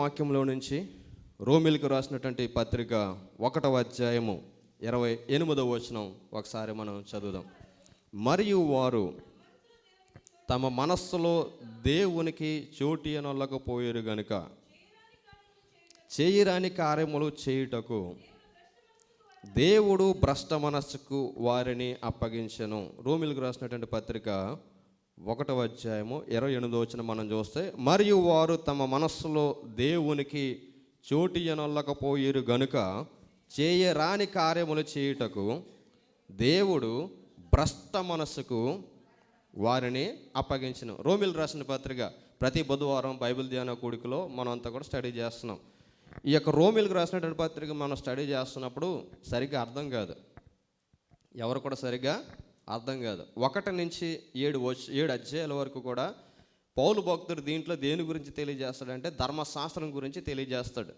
వాక్యంలో నుంచి రోమిలకు రాసినటువంటి పత్రిక 1వ అధ్యాయము 28వ వచనం ఒకసారి మనం చదువుదాం. మరియు వారు తమ మనస్సులో దేవునికి చోటి అనొల్లకపోయారు గనుక చేయరాని కార్యములు చేయుటకు దేవుడు భ్రష్ట మనస్సుకు వారిని అప్పగించెను. రోమిలకు రాసినటువంటి పత్రిక 1వ అధ్యాయము 28వ వచనం మనం చూస్తే, మరియు వారు తమ మనస్సులో దేవునికి చోటి అనొల్లకపోయారు గనుక చేయరాని కార్యములు చేయుటకు దేవుడు భ్రష్ట మనస్సుకు వారిని అప్పగించెను. రోమిలు రాసిన పత్రిక ప్రతి బుధవారం బైబిల్ ధ్యాన కూడికలో మనం అంతా కూడా స్టడీ చేస్తున్నాం. ఈ యొక్క రోమిలకు రాసినటువంటి పత్రిక మనం స్టడీ చేస్తున్నప్పుడు సరిగ్గా అర్థం కాదు, ఎవరు కూడా సరిగ్గా అర్థం కాదు. 1 నుంచి 7 అధ్యాయాల వరకు కూడా పౌలు భక్తుడు దీంట్లో దేని గురించి తెలియజేస్తాడంటే ధర్మశాస్త్రం గురించి తెలియజేస్తాడు.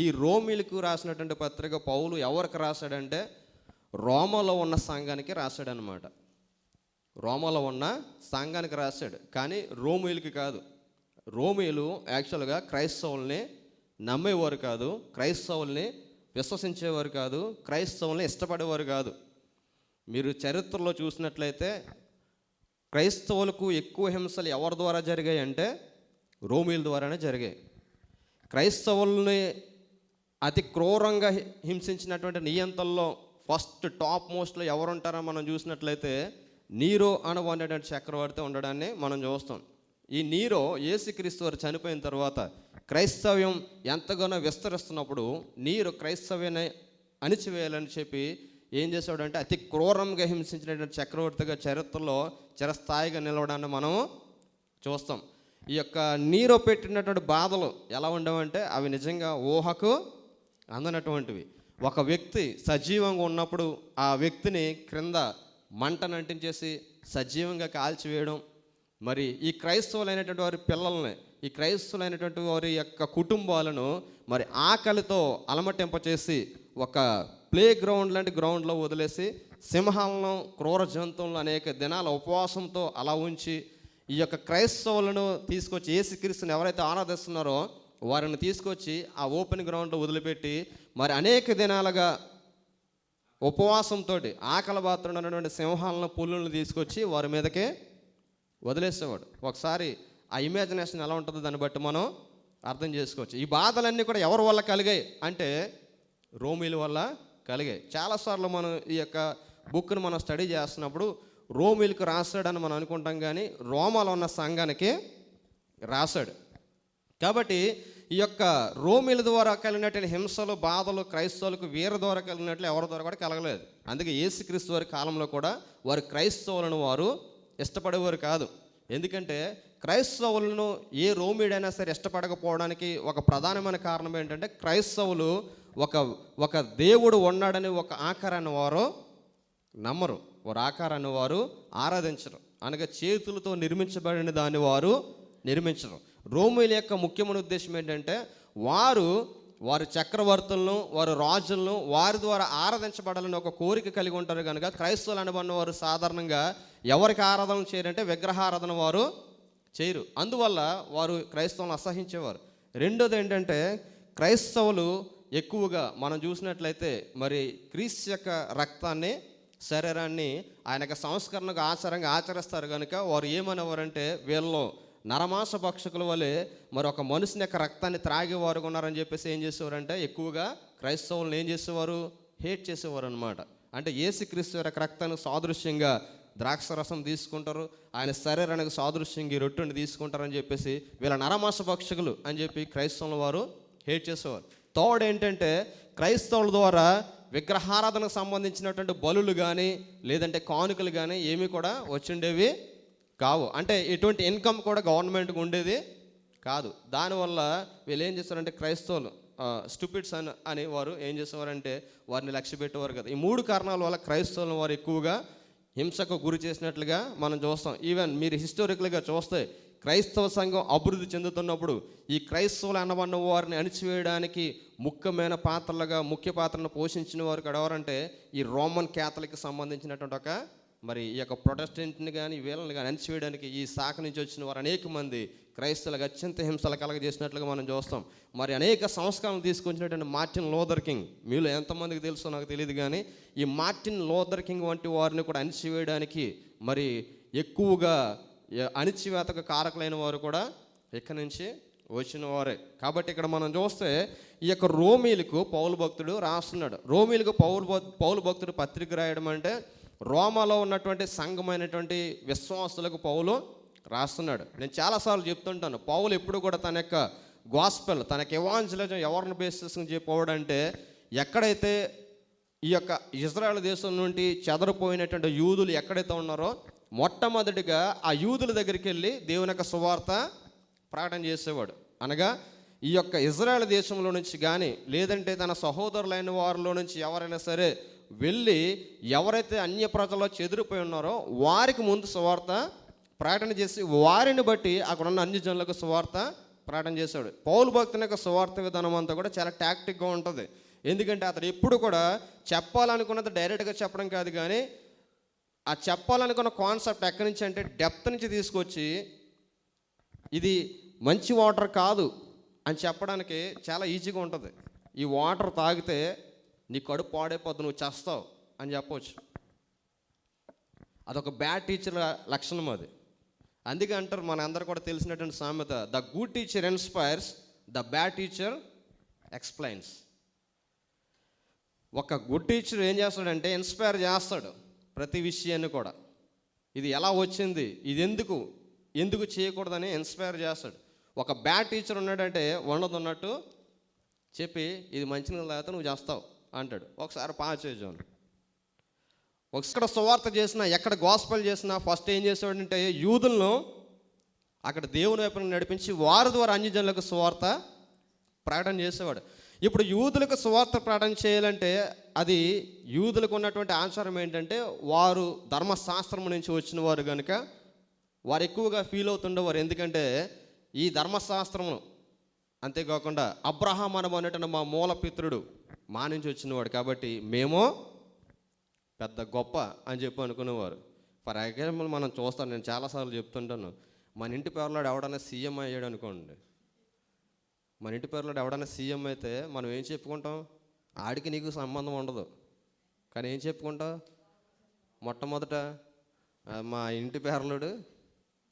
ఈ రోమిలకు రాసినటువంటి పత్రిక పౌలు ఎవరికి రాశాడంటే రోమలో ఉన్న సంఘానికి రాశాడనమాట. రోమలో ఉన్న సంఘానికి రాశాడు, కానీ రోమిలకు కాదు. రోమిలు యాక్చువల్గా క్రైస్తవుల్ని నమ్మేవారు కాదు, క్రైస్తవుల్ని విశ్వసించేవారు కాదు, క్రైస్తవుల్ని ఇష్టపడేవారు కాదు. మీరు చరిత్రలో చూసినట్లయితే క్రైస్తవులకు ఎక్కువ హింసలు ఎవరి ద్వారా జరిగాయి అంటే రోమీల ద్వారానే జరిగాయి. క్రైస్తవుల్ని అతి క్రూరంగా హింసించినటువంటి నియంతల్లో ఫస్ట్ టాప్ మోస్ట్లో ఎవరుంటారో మనం చూసినట్లయితే నీరో అనబడినటువంటి చక్రవర్తి ఉండడాన్ని మనం చూస్తాం. ఈ నీరో యేసుక్రీస్తు వారు చనిపోయిన తర్వాత క్రైస్తవ్యం ఎంతగానో విస్తరిస్తున్నప్పుడు నీరు క్రైస్తవ్యాన్ని అణిచివేయాలని చెప్పి ఏం చేశాడంటే అతి క్రూరంగా హింసించినటువంటి చక్రవర్తిగా చరిత్రలో చిరస్థాయిగా నిలవడాన్ని మనం చూస్తాం. ఈ యొక్క నీరో పెట్టినటువంటి బాధలు ఎలా ఉండవంటే అవి నిజంగా ఊహకు అందనటువంటివి. ఒక వ్యక్తి సజీవంగా ఉన్నప్పుడు ఆ వ్యక్తిని క్రింద మంటను అంటించేసి సజీవంగా కాల్చివేయడం, మరి ఈ క్రైస్తవులైనటువంటి వారి పిల్లల్ని, ఈ క్రైస్తవులైనటువంటి వారి యొక్క కుటుంబాలను మరి ఆకలితో అలమటింపచేసి ఒక ప్లే గ్రౌండ్ లాంటి గ్రౌండ్లో వదిలేసి సింహాలను, క్రూర జంతువులను అనేక దినాల ఉపవాసంతో అలా ఉంచి ఈ యొక్క క్రైస్తవులను తీసుకొచ్చి యేసుక్రీస్తుని ఎవరైతే ఆరాధిస్తున్నారో వారిని తీసుకొచ్చి ఆ ఓపెన్ గ్రౌండ్లో వదిలిపెట్టి మరి అనేక దినాలుగా ఉపవాసంతో ఆకలి బాత్రున్నటువంటి సింహాలను, పులులను తీసుకొచ్చి వారి మీదకే వదిలేసేవాడు. ఒకసారి ఆ ఇమాజినేషన్ ఎలా ఉంటుందో దాన్ని బట్టి మనం అర్థం చేసుకోవచ్చు. ఈ బాధలన్నీ కూడా ఎవరి వల్ల కలిగాయి అంటే రోమీల వల్ల కలిగాయి. చాలాసార్లు మనం ఈ యొక్క బుక్ను మనం స్టడీ చేస్తున్నప్పుడు రోమీలకు రాశాడని మనం అనుకుంటాం, కానీ రోమాలో ఉన్న సంఘానికి రాశాడు. కాబట్టి ఈ యొక్క రోమీల ద్వారా కలిగినటువంటి హింసలు, బాధలు క్రైస్తవులకు వీరి ద్వారా కలిగినట్లు ఎవరి ద్వారా కూడా కలగలేదు. అందుకే యేసుక్రీస్తు వారి కాలంలో కూడా వారు క్రైస్తవులను వారు ఇష్టపడేవారు కాదు. ఎందుకంటే క్రైస్తవులను ఏ రోమీడైనా సరే ఇష్టపడకపోవడానికి ఒక ప్రధానమైన కారణం ఏంటంటే క్రైస్తవులు ఒక దేవుడు ఉన్నాడని ఒక ఆకారాన్ని వారు నమ్మరు, వారు ఆకారాన్ని వారు ఆరాధించరు, అనగా చేతులతో నిర్మించబడిన దాన్ని వారు నిర్మించరు. రోమీల యొక్క ముఖ్యమైన ఉద్దేశం ఏంటంటే వారు చక్రవర్తులను, వారు రాజులను వారి ద్వారా ఆరాధించబడాలని ఒక కోరిక కలిగి ఉంటారు. కనుక క్రైస్తవులు అనబడిన వారు సాధారణంగా ఎవరికి ఆరాధన చేయరంటే విగ్రహారాధన వారు చేయరు. అందువల్ల వారు క్రైస్తవులను అసహించేవారు. రెండోది ఏంటంటే క్రైస్తవులు ఎక్కువగా మనం చూసినట్లయితే మరి క్రీస్తు యొక్క రక్తాన్ని, శరీరాన్ని ఆయన యొక్క సంస్కరణకు ఆచారంగా ఆచరిస్తారు. కనుక వారు ఏమనేవారంటే వీళ్ళు నరమాంస భక్షకుల వలె మరి ఒక మనుషుని యొక్క రక్తాన్ని త్రాగేవారు ఉన్నారని చెప్పేసి ఏం చేసేవారంటే ఎక్కువగా క్రైస్తవులను ఏం చేసేవారు, హేట్ చేసేవారు అనమాట. అంటే యేసుక్రీస్తు యొక్క రక్తానికి సాదృశ్యంగా ద్రాక్ష రసం తీసుకుంటారు, ఆయన శరీరానికి సాదృశ్యంగా రొట్టెని తీసుకుంటారని చెప్పేసి వీళ్ళ నరమాంస భక్షకులు అని చెప్పి క్రైస్తవుల వారు హేట్ చేసేవారు. థర్డ్ ఏంటంటే క్రైస్తవుల ద్వారా విగ్రహారాధనకు సంబంధించినటువంటి బలులు కానీ లేదంటే కానుకలు కానీ ఏమీ కూడా వచ్చిండేవి కావు. అంటే ఎటువంటి ఇన్కమ్ కూడా గవర్నమెంట్కి ఉండేది కాదు. దానివల్ల వీళ్ళు ఏం చేస్తారంటే క్రైస్తవులు స్టూపిడ్స్ అని వారు ఏం చేసేవారంటే వారిని లక్ష్య పెట్టేవారు కదా. ఈ 3 కారణాల వల్ల క్రైస్తవులను వారు ఎక్కువగా హింసకు గురి చేసినట్లుగా మనం చూస్తాం. ఈవెన్ మీరు హిస్టారికల్గా చూస్తే క్రైస్తవ సంఘం అభివృద్ధి చెందుతున్నప్పుడు ఈ క్రైస్తవులు అనబడిన వారిని అణిచివేయడానికి ముఖ్య పాత్రను పోషించిన వారు ఎవరంటే ఈ రోమన్ క్యాథలిక్ సంబంధించినటువంటి ఒక మరి ఈ యొక్క ప్రొటెస్టెంట్ని కానీ వీళ్ళని కానీ అణచివేయడానికి ఈ శాఖ నుంచి వచ్చిన వారు అనేక మంది క్రైస్తవులకు అత్యంత హింసలు కలగజేసినట్లుగా మనం చూస్తాం. మరి అనేక సంస్కరణలు తీసుకొచ్చినటువంటి మార్టిన్ లూథర్ కింగ్, మీలో ఎంతమందికి తెలుసో నాకు తెలియదు, కానీ ఈ మార్టిన్ లూథర్ కింగ్ వంటి వారిని కూడా అణచివేయడానికి మరి ఎక్కువగా అణచివేతకు కారకులైన వారు కూడా ఇక్కడి నుంచి వచ్చిన వారే. కాబట్టి ఇక్కడ మనం చూస్తే ఈ యొక్క రోమీలకు పౌలు భక్తుడు రాస్తున్నాడు. రోమీలకు పౌలు భక్తుడు పత్రిక రాయడం అంటే రోమాలో ఉన్నటువంటి సంఘమైనటువంటి విశ్వాసులకు పౌలు రాస్తున్నాడు. నేను చాలాసార్లు చెప్తుంటాను, పౌలు ఎప్పుడు కూడా తన యొక్క గాస్పెల్, తన యొక్క ఎవాంజలిజం ఎవరిని బేస్ చేసుకుని చెప్పవడంటే, ఎక్కడైతే ఈ యొక్క ఇజ్రాయెల్ దేశం నుండి చెదరిపోయినటువంటి యూదులు ఎక్కడైతే ఉన్నారో మొట్టమొదటిగా ఆ యూదుల దగ్గరికి వెళ్ళి దేవుని యొక్క సువార్త ప్రకటన చేసేవాడు. అనగా ఈ యొక్క ఇజ్రాయెల్ దేశంలో నుంచి కానీ లేదంటే తన సహోదరులైన వారిలో నుంచి ఎవరైనా సరే వెళ్ళి ఎవరైతే అన్య ప్రజల్లో చెదిరిపోయి ఉన్నారో వారికి ముందు సువార్త ప్రకటన చేసి వారిని బట్టి అక్కడ ఉన్న అన్ని జనులకు సువార్త ప్రకటన చేశాడు. పౌలు భక్తుని యొక్క సువార్త విధానం అంతా కూడా చాలా టాక్టిక్గా ఉంటుంది. ఎందుకంటే అతడు ఎప్పుడు కూడా చెప్పాలనుకున్నది డైరెక్ట్గా చెప్పడం కాదు, కానీ ఆ చెప్పాలనుకున్న కాన్సెప్ట్ ఎక్కడి నుంచి అంటే డెప్త్ నుంచి తీసుకొచ్చి ఇది మంచి వాటర్ కాదు అని చెప్పడానికి చాలా ఈజీగా ఉంటుంది. ఈ వాటర్ తాగితే నీ కడుపు పాడైపోద్దు, నువ్వు చేస్తావు అని చెప్పవచ్చు. అదొక బ్యాడ్ టీచర్ లక్షణం అది. అందుకే అంటారు మన అందరూ కూడా తెలిసినటువంటి సామెత, the good teacher inspires, the bad teacher explains. ఒక గుడ్ టీచర్ ఏం చేస్తాడంటే ఇన్స్పైర్ చేస్తాడు ప్రతి విషయాన్ని కూడా. ఇది ఎలా వచ్చింది, ఇది ఎందుకు చేయకూడదని ఇన్స్పైర్ చేస్తాడు. ఒక బ్యాడ్ టీచర్ ఉన్నాడంటే వండదు ఉన్నట్టు చెప్పి ఇది మంచినీళ్ళు తాగితే నువ్వు చేస్తావు అంటాడు. ఒకసారి పాచేజాను ఒకసారి సువార్త చేసినా, ఎక్కడ గాస్పెల్ చేసినా ఫస్ట్ ఏం చేసేవాడంటే యూదులను అక్కడ దేవుని వైపు నడిపించి వారి ద్వారా అన్యజనులకు సువార్త ప్రకటన చేసేవాడు. ఇప్పుడు యూదులకు సువార్త ప్రకటన చేయాలంటే అది యూదులకు ఉన్నటువంటి ఆచారం ఏంటంటే వారు ధర్మశాస్త్రం నుంచి వచ్చిన వారు కనుక వారు ఎక్కువగా ఫీల్ అవుతుండేవారు. ఎందుకంటే ఈ ధర్మశాస్త్రము, అంతేకాకుండా అబ్రహాం అనేటువంటి మా మూల పితృడు మా నుంచి వచ్చినవాడు కాబట్టి మేము పెద్ద గొప్ప అని చెప్పి అనుకునేవారు. ఫర్ ఎగ్జాంపుల్ మనం చూస్తాం, నేను చాలాసార్లు చెప్తుంటాను, మన ఇంటి పేరులో ఎవడన్నా సీఎం అయ్యాడు అనుకోండి, మన ఇంటి పేరులో ఎవడన్నా సీఎం అయితే మనం ఏం చెప్పుకుంటాం, ఆడికి నీకు సంబంధం ఉండదు, కానీ ఏం చెప్పుకుంటావు, మొట్టమొదట మా ఇంటి పేర్లోడు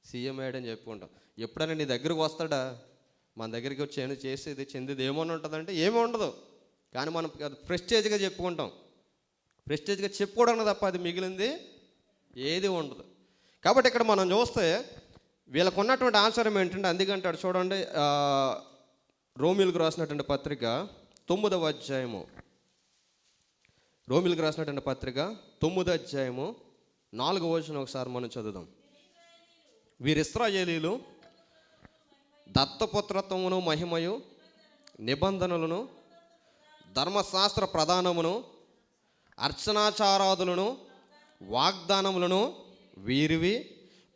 సీఎం అయ్యాడని చెప్పుకుంటాం. ఎప్పుడైనా నీ దగ్గరకు వస్తాడా, మన దగ్గరికి వచ్చి చేసేది చెందేది ఏమన్నా ఉంటుందంటే ఏమీ ఉండదు, కానీ మనం ప్రెస్టేజ్గా చెప్పుకుంటాం. ప్రెస్టేజ్గా చెప్పుకోవడానికి తప్ప అది మిగిలింది ఏది ఉండదు. కాబట్టి ఇక్కడ మనం చూస్తే వీళ్ళకు ఉన్నటువంటి ఆచారం ఏంటంటే, అందుకంటాడు చూడండి, రోమిలకు రాసినటువంటి పత్రిక 9వ అధ్యాయము, రోమిలకు రాసినటువంటి పత్రిక 9వ అధ్యాయము 4వ వచనం ఒకసారి మనం చదువుదాం. వీరిస్రాయేలీలు దత్తపుత్రత్వమును మహిమయు నిబంధనలను ధర్మశాస్త్ర ప్రధానమును అర్చనాచారాదులను వాగ్దానములను వీరివి,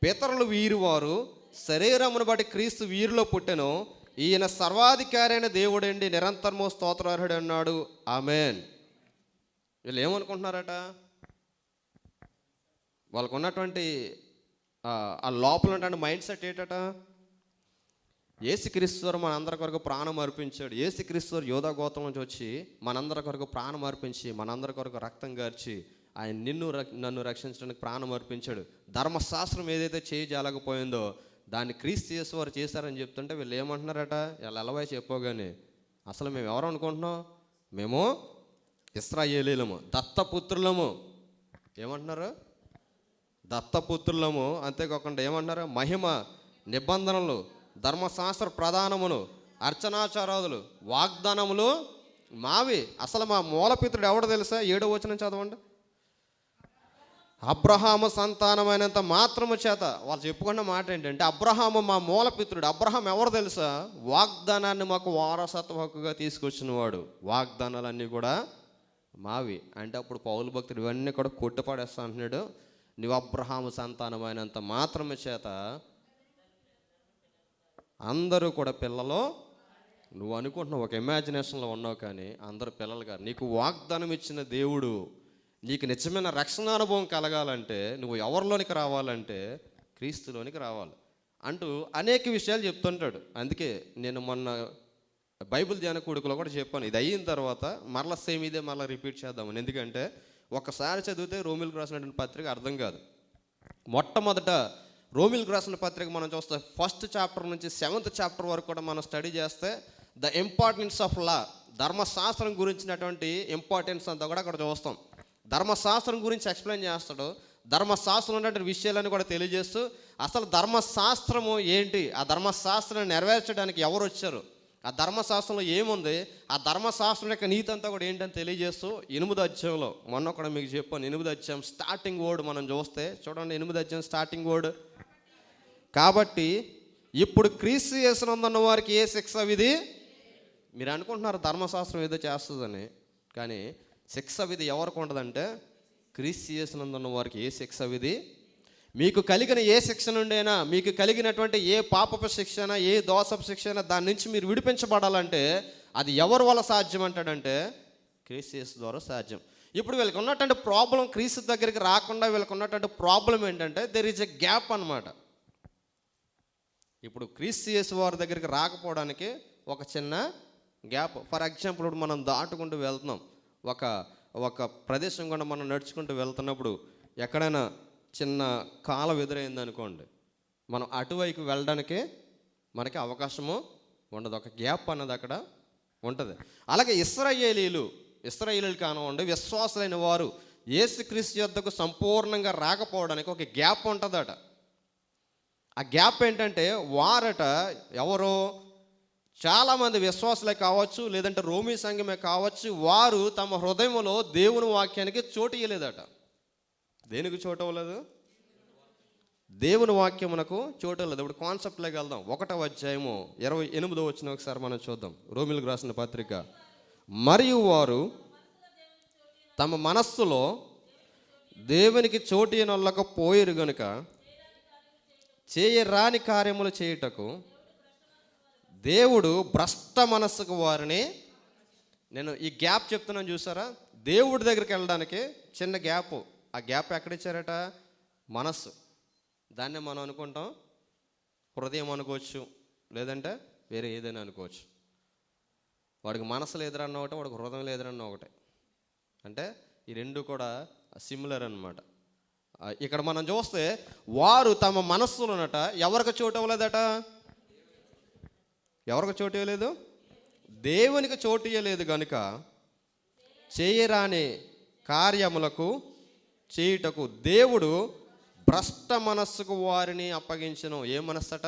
పితరులు వీరి వారు, శరీరమును బట్టి క్రీస్తు వీరిలో పుట్టెను, ఈయన సర్వాధికారి అయిన దేవుడండి, నిరంతరము స్తోత్రార్హుడు అన్నాడు. ఆమెన్. వీళ్ళు ఏమనుకుంటున్నారట, వాళ్ళకు ఉన్నటువంటి ఆ లోపల ఉన్నటువంటి మైండ్ సెట్ ఏంటట, యేసుక్రీస్తు మనందరి కొరకు ప్రాణం అర్పించాడు. యేసుక్రీస్తు యోధా గోత్రం నుంచి వచ్చి మనందరి కొరకు ప్రాణం అర్పించి మనందరి కొరకు రక్తం గార్చి ఆయన నన్ను రక్షించడానికి ప్రాణం అర్పించాడు. ధర్మశాస్త్రం ఏదైతే చేయజాలకపోయిందో దాన్ని క్రీస్తు యేసు వారు చేశారని చెప్తుంటే వీళ్ళు ఏమంటున్నారట, వీళ్ళు ఎలవై చెప్పోగానే అసలు మేము ఎవరు అనుకుంటున్నాం, మేము ఇశ్రాయేలీలము, దత్తపుత్రులము. ఏమంటున్నారు, దత్తపుత్రులము. అంతేకాకుండా ఏమంటున్నారు, మహిమ నిబంధనలు ధర్మశాస్త్ర ప్రధానమును అర్చనాచారాదులు వాగ్దానములు మావి. అసలు మా మూలపితృడు ఎవడో తెలుసా, 7వ వచనం చదవండి. అబ్రహాము సంతానమైనంత మాత్రము చేత, వాళ్ళు చెప్పుకున్న మాట ఏంటంటే అబ్రహాము మా మూలపితృడు. అబ్రహాం ఎవరు తెలుసా, వాగ్దానాన్ని మాకు వారసత్వ హక్కుగా తీసుకొచ్చిన వాడు, వాగ్దానాలన్నీ కూడా మావి. అంటే అప్పుడు పౌలు భక్తుడు ఇవన్నీ కూడా కొట్టుపడేస్తా అంటున్నాడు, నువ్వు అబ్రహాము సంతానమైనంత మాత్రమే చేత అందరూ కూడా పిల్లలు. నువ్వు అనుకుంటున్నావు, ఒక ఇమాజినేషన్లో ఉన్నావు, కానీ అందరూ పిల్లలు కాదు. నీకు వాగ్దానం ఇచ్చిన దేవుడు నీకు నిజమైన రక్షణ అనుభవం కలగాలంటే నువ్వు ఎవరిలోనికి రావాలంటే క్రీస్తులోనికి రావాలి అంటూ అనేక విషయాలు చెప్తుంటాడు. అందుకే నేను మొన్న బైబిల్ ధ్యాన కూడికలో కూడా చెప్పాను, ఇది అయిన తర్వాత మరలా సేమ్ ఇదే మరలా రిపీట్ చేద్దామని. ఎందుకంటే ఒకసారి చదివితే రోమిలకు రాసినటువంటి పత్రిక అర్థం కాదు. మొట్టమొదట రోమిలకు రాసిన పత్రిక మనం చూస్తే ఫస్ట్ చాప్టర్ నుంచి 7th చాప్టర్ వరకు కూడా మనం స్టడీ చేస్తే ద ఇంపార్టెన్స్ ఆఫ్ లా, ధర్మశాస్త్రం గురించినటువంటి ఇంపార్టెన్స్ అంతా కూడా అక్కడ చూస్తాం. ధర్మశాస్త్రం గురించి ఎక్స్ప్లెయిన్ చేస్తాడు. ధర్మశాస్త్రం ఉన్నటువంటి విషయాలను కూడా తెలియజేస్తూ అసలు ధర్మశాస్త్రము ఏంటి, ఆ ధర్మశాస్త్రాన్ని నెరవేర్చడానికి ఎవరు వచ్చారు, ఆ ధర్మశాస్త్రంలో ఏముంది, ఆ ధర్మశాస్త్రం యొక్క నీతి అంతా కూడా ఏంటని తెలియజేస్తూ 8వ అధ్యాయంలో మొన్న కూడా మీకు చెప్పాను, 8వ అధ్యాయం స్టార్టింగ్ వర్డ్ మనం చూస్తే చూడండి, 8వ అధ్యాయం స్టార్టింగ్ వర్డ్. కాబట్టి ఇప్పుడు క్రీస్తు యేసునందున్న వారికి ఏ శిక్ష విధి, మీరు అనుకుంటున్నారు ధర్మశాస్త్రం ఏదో చేస్తుందని, కానీ శిక్ష విధి ఎవరికి ఉండదంటే క్రీస్తు యేసునందున్న వారికి ఏ శిక్ష విధి, మీకు కలిగిన ఏ శిక్ష నుండైనా, మీకు కలిగినటువంటి ఏ పాపపు శిక్షణ, ఏ దోషపు శిక్షణ, దాని నుంచి మీరు విడిపించబడాలంటే అది ఎవరి వల్ల సాధ్యం అంటాడంటే క్రీస్తు యేసు ద్వారా సాధ్యం. ఇప్పుడు వీళ్ళకి ఉన్నటువంటి ప్రాబ్లం, క్రీస్తు దగ్గరికి రాకుండా వీళ్ళకి ఉన్నటువంటి ప్రాబ్లం ఏంటంటే దెర్ ఈజ్ ఎ గ్యాప్ అన్నమాట. ఇప్పుడు క్రీస్తు యేసు వారి దగ్గరికి రాకపోవడానికి ఒక చిన్న గ్యాప్. ఫర్ ఎగ్జాంపుల్ ఇప్పుడు మనం దాటుకుంటూ వెళ్తున్నాం, ఒక ప్రదేశం కూడా మనం నడుచుకుంటూ వెళ్తున్నప్పుడు ఎక్కడైనా చిన్న కాలం ఎదురైంది అనుకోండి, మనం అటువైపు వెళ్ళడానికి మనకి అవకాశము ఉండదు, ఒక గ్యాప్ అన్నది అక్కడ ఉంటుంది. అలాగే ఇశ్రాయేలీలు కానివ్వండి, విశ్వాసులైన వారు యేసుక్రీస్తు యొద్దకు సంపూర్ణంగా రాకపోవడానికి ఒక గ్యాప్ ఉంటుందట. ఆ గ్యాప్ ఏంటంటే వారట ఎవరో చాలామంది విశ్వాసులే కావచ్చు, లేదంటే రోమీ సంఘమే కావచ్చు, వారు తమ హృదయంలో దేవుని వాక్యానికి చోటు ఇవ్వలేదట. దేనికి చోటు ఇవ్వలేదు? దేవుని వాక్యమునకు చోటు ఇవ్వలేదు. ఇప్పుడు కాన్సెప్ట్లోకి వెళ్దాం. 1వ అధ్యాయము 28వ వచనం ఒకసారి మనం చూద్దాం. రోమిలకు రాసిన పత్రిక. మరియు వారు తమ మనస్సులో దేవునికి చోటు ఇవ్వకపోయిరు గనుక చేయరాని కార్యములు చేయుటకు దేవుడు భ్రష్ట మనస్సుకు వారిని, నేను ఈ గ్యాప్ చెప్తున్నాను చూసారా, దేవుడి దగ్గరికి వెళ్ళడానికి చిన్న గ్యాప్. ఆ గ్యాప్ ఎక్కడిచ్చారట? మనస్సు. దాన్నే మనం అనుకుంటాం హృదయం అనుకోవచ్చు, లేదంటే వేరే ఏదైనా అనుకోవచ్చు. వాడికి మనసు లేదురన్న ఒకటే, వాడికి హృదయం లేదురన్న ఒకటే. అంటే ఈ రెండు కూడా సిమిలర్ అన్నమాట. ఇక్కడ మనం చూస్తే వారు తమ మనస్సులోనట ఎవరికి చోటు ఇవ్వలేదట? ఎవరికి చోటు ఇవ్వలేదు? దేవునికి చోటు ఇవ్వలేదు కనుక చేయరాని కార్యములకు చేయుటకు దేవుడు భ్రష్ట మనస్సుకు వారిని అప్పగించను. ఏ మనస్సట?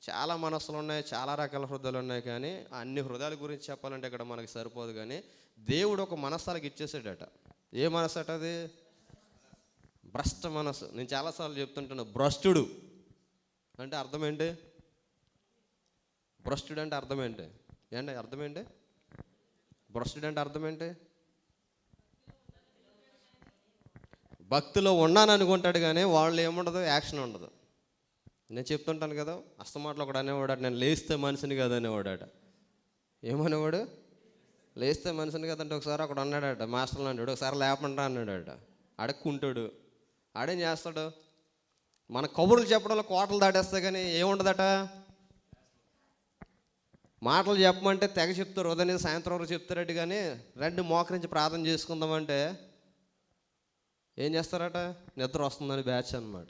చాలా మనస్సులు ఉన్నాయి, చాలా రకాల హృదయాలు ఉన్నాయి, కానీ అన్ని హృదయాల గురించి చెప్పాలంటే ఇక్కడ మనకి సరిపోదు. కానీ దేవుడు ఒక మనస్సాలకు ఇచ్చేసాడట. ఏ మనస్సు అట అది? భ్రష్ట మనస్సు. నేను చాలాసార్లు చెప్తుంటాను, భ్రష్టుడు అంటే అర్థం ఏంటి? భ్రష్టుడు అంటే అర్థం ఏంటి? అర్థం ఏంటి? భ్రష్టుడు అంటే అర్థం ఏంటి? భక్తిలో ఉన్నాను అనుకుంటాడు, కానీ వాళ్ళు ఏముండదు, యాక్షన్ ఉండదు. నేను చెప్తుంటాను కదా, అస్తమాటలో ఒకడు అనేవాడాడు, నేను లేస్తే మనిషిని కదా అనేవాడాట. ఏమనేవాడు? లేస్తే మనిషిని కదంటే ఒకసారి ఒకడు అన్నాడట, మాస్టర్లు అన్నాడు, ఒకసారి లేపంటా అన్నాడట. అడక్కుంటాడు. ఆడేం చేస్తాడు? మన కబుర్లు చెప్పడంలో కోటలు దాటేస్తే కానీ ఏముండదట. మాటలు చెప్పమంటే తెగ చెప్తారు, ఉదయం సాయంత్రం వరకు చెప్తారట, కానీ రెండు మోకరించి ప్రార్థన చేసుకుందామంటే ఏం చేస్తారట? నిద్ర వస్తుందని బ్యాచ్ అన్నమాట.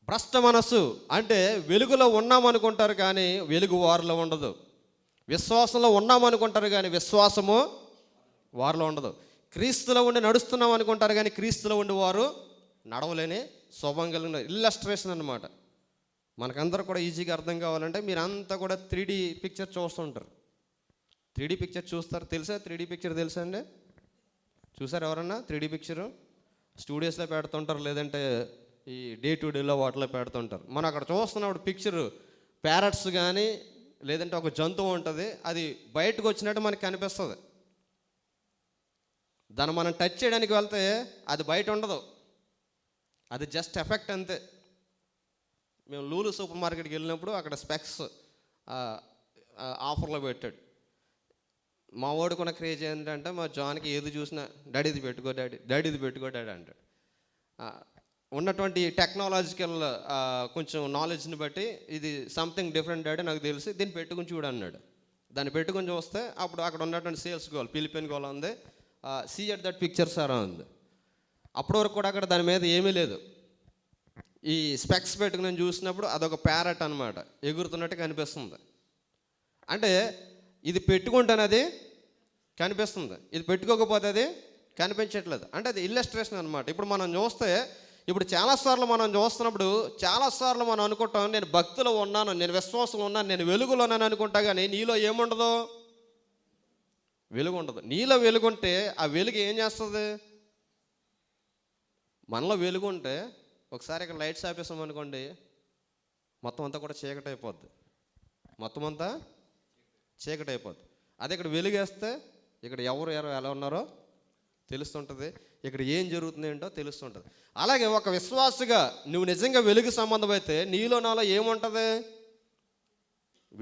భ్రష్ట మనస్సు అంటే వెలుగులో ఉన్నామనుకుంటారు, కానీ వెలుగు వారిలో ఉండదు. విశ్వాసంలో ఉన్నామనుకుంటారు, కానీ విశ్వాసము వారిలో ఉండదు. క్రీస్తులో ఉండి నడుస్తున్నాం అనుకుంటారు, కానీ క్రీస్తులో ఉండి వారు నడవలేని స్వభావం కలిగిన ఇల్లస్ట్రేషన్ అన్నమాట. మనకందరూ కూడా ఈజీగా అర్థం కావాలంటే మీరంతా కూడా 3D పిక్చర్ చూస్తుంటారు. 3D పిక్చర్ చూస్తారు, తెలుసా? 3D పిక్చర్ తెలుసా అండి? చూసారు ఎవరన్నా 3D పిక్చరు? స్టూడియోస్లో పెడుతుంటారు, లేదంటే ఈ డే టు డేలో వాటిలో పెడుతుంటారు. మనం అక్కడ చూస్తున్నప్పుడు పిక్చరు ప్యారట్స్ కానీ లేదంటే ఒక జంతువు ఉంటుంది, అది బయటకు వచ్చినట్టు మనకు కనిపిస్తుంది. దాన్ని మనం టచ్ చేయడానికి వెళ్తే అది బయట ఉండదు, అది జస్ట్ ఎఫెక్ట్ అంతే. మేము లూలు సూపర్ మార్కెట్కి వెళ్ళినప్పుడు అక్కడ స్పెక్స్ ఆఫర్లో పెట్టాడు. మా వాడుకున్న క్రేజ్ ఏంటంటే మా జాన్కి ఏది చూసినా డాడీ ఇది పెట్టుకో, డాడీ ఇది పెట్టుకో డాడీ అంటాడు. ఉన్నటువంటి టెక్నాలజికల్ కొంచెం నాలెడ్జ్ని బట్టి ఇది సంథింగ్ డిఫరెంట్ డాడీ నాకు తెలిసి దీన్ని పెట్టుకుని చూడు అన్నాడు. దాన్ని పెట్టుకుని చూస్తే అప్పుడు అక్కడ ఉన్నటువంటి సేల్స్ గోల్ ఫిలిపిన్ గోల్ ఉంది, see at that pictures are ఉంది. అప్పటి వరకు కూడా అక్కడ దాని మీద ఏమీ లేదు. ఈ స్పెక్స్ పెట్టుకుని నేను చూసినప్పుడు అదొక ప్యారెట్ అనమాట, ఎగురుతున్నట్టు కనిపిస్తుంది. అంటే ఇది పెట్టుకుంటాను అది కనిపిస్తుంది, ఇది పెట్టుకోకపోతే అది కనిపించట్లేదు. అంటే అది ఇల్లస్ట్రేషన్ అనమాట. ఇప్పుడు మనం చూస్తే, ఇప్పుడు చాలాసార్లు మనం చూస్తున్నప్పుడు చాలాసార్లు మనం అనుకుంటాం నేను భక్తిలో ఉన్నాను, నేను విశ్వాసంలో ఉన్నాను, నేను వెలుగులో ఉన్నాను అనుకుంటా. కానీ నీలో ఏముండదు, వెలుగు ఉండదు. నీలో వెలుగుంటే ఆ వెలుగు ఏం చేస్తుంది? మనలో వెలుగు ఉంటే ఒకసారి ఇక్కడ లైట్స్ ఆపేసాం అనుకోండి, మొత్తం అంతా కూడా చీకటి అయిపోద్ది, మొత్తం అంతా చీకటి అయిపోద్ది. అదే ఇక్కడ వెలుగేస్తే ఇక్కడ ఎవరు ఎలా ఉన్నారో తెలుస్తుంటుంది, ఇక్కడ ఏం జరుగుతుంది ఏంటో తెలుస్తుంటుంది. అలాగే ఒక విశ్వాసగా నువ్వు నిజంగా వెలుగు సంబంధం అయితే నీలో నాలో ఏముంటుంది?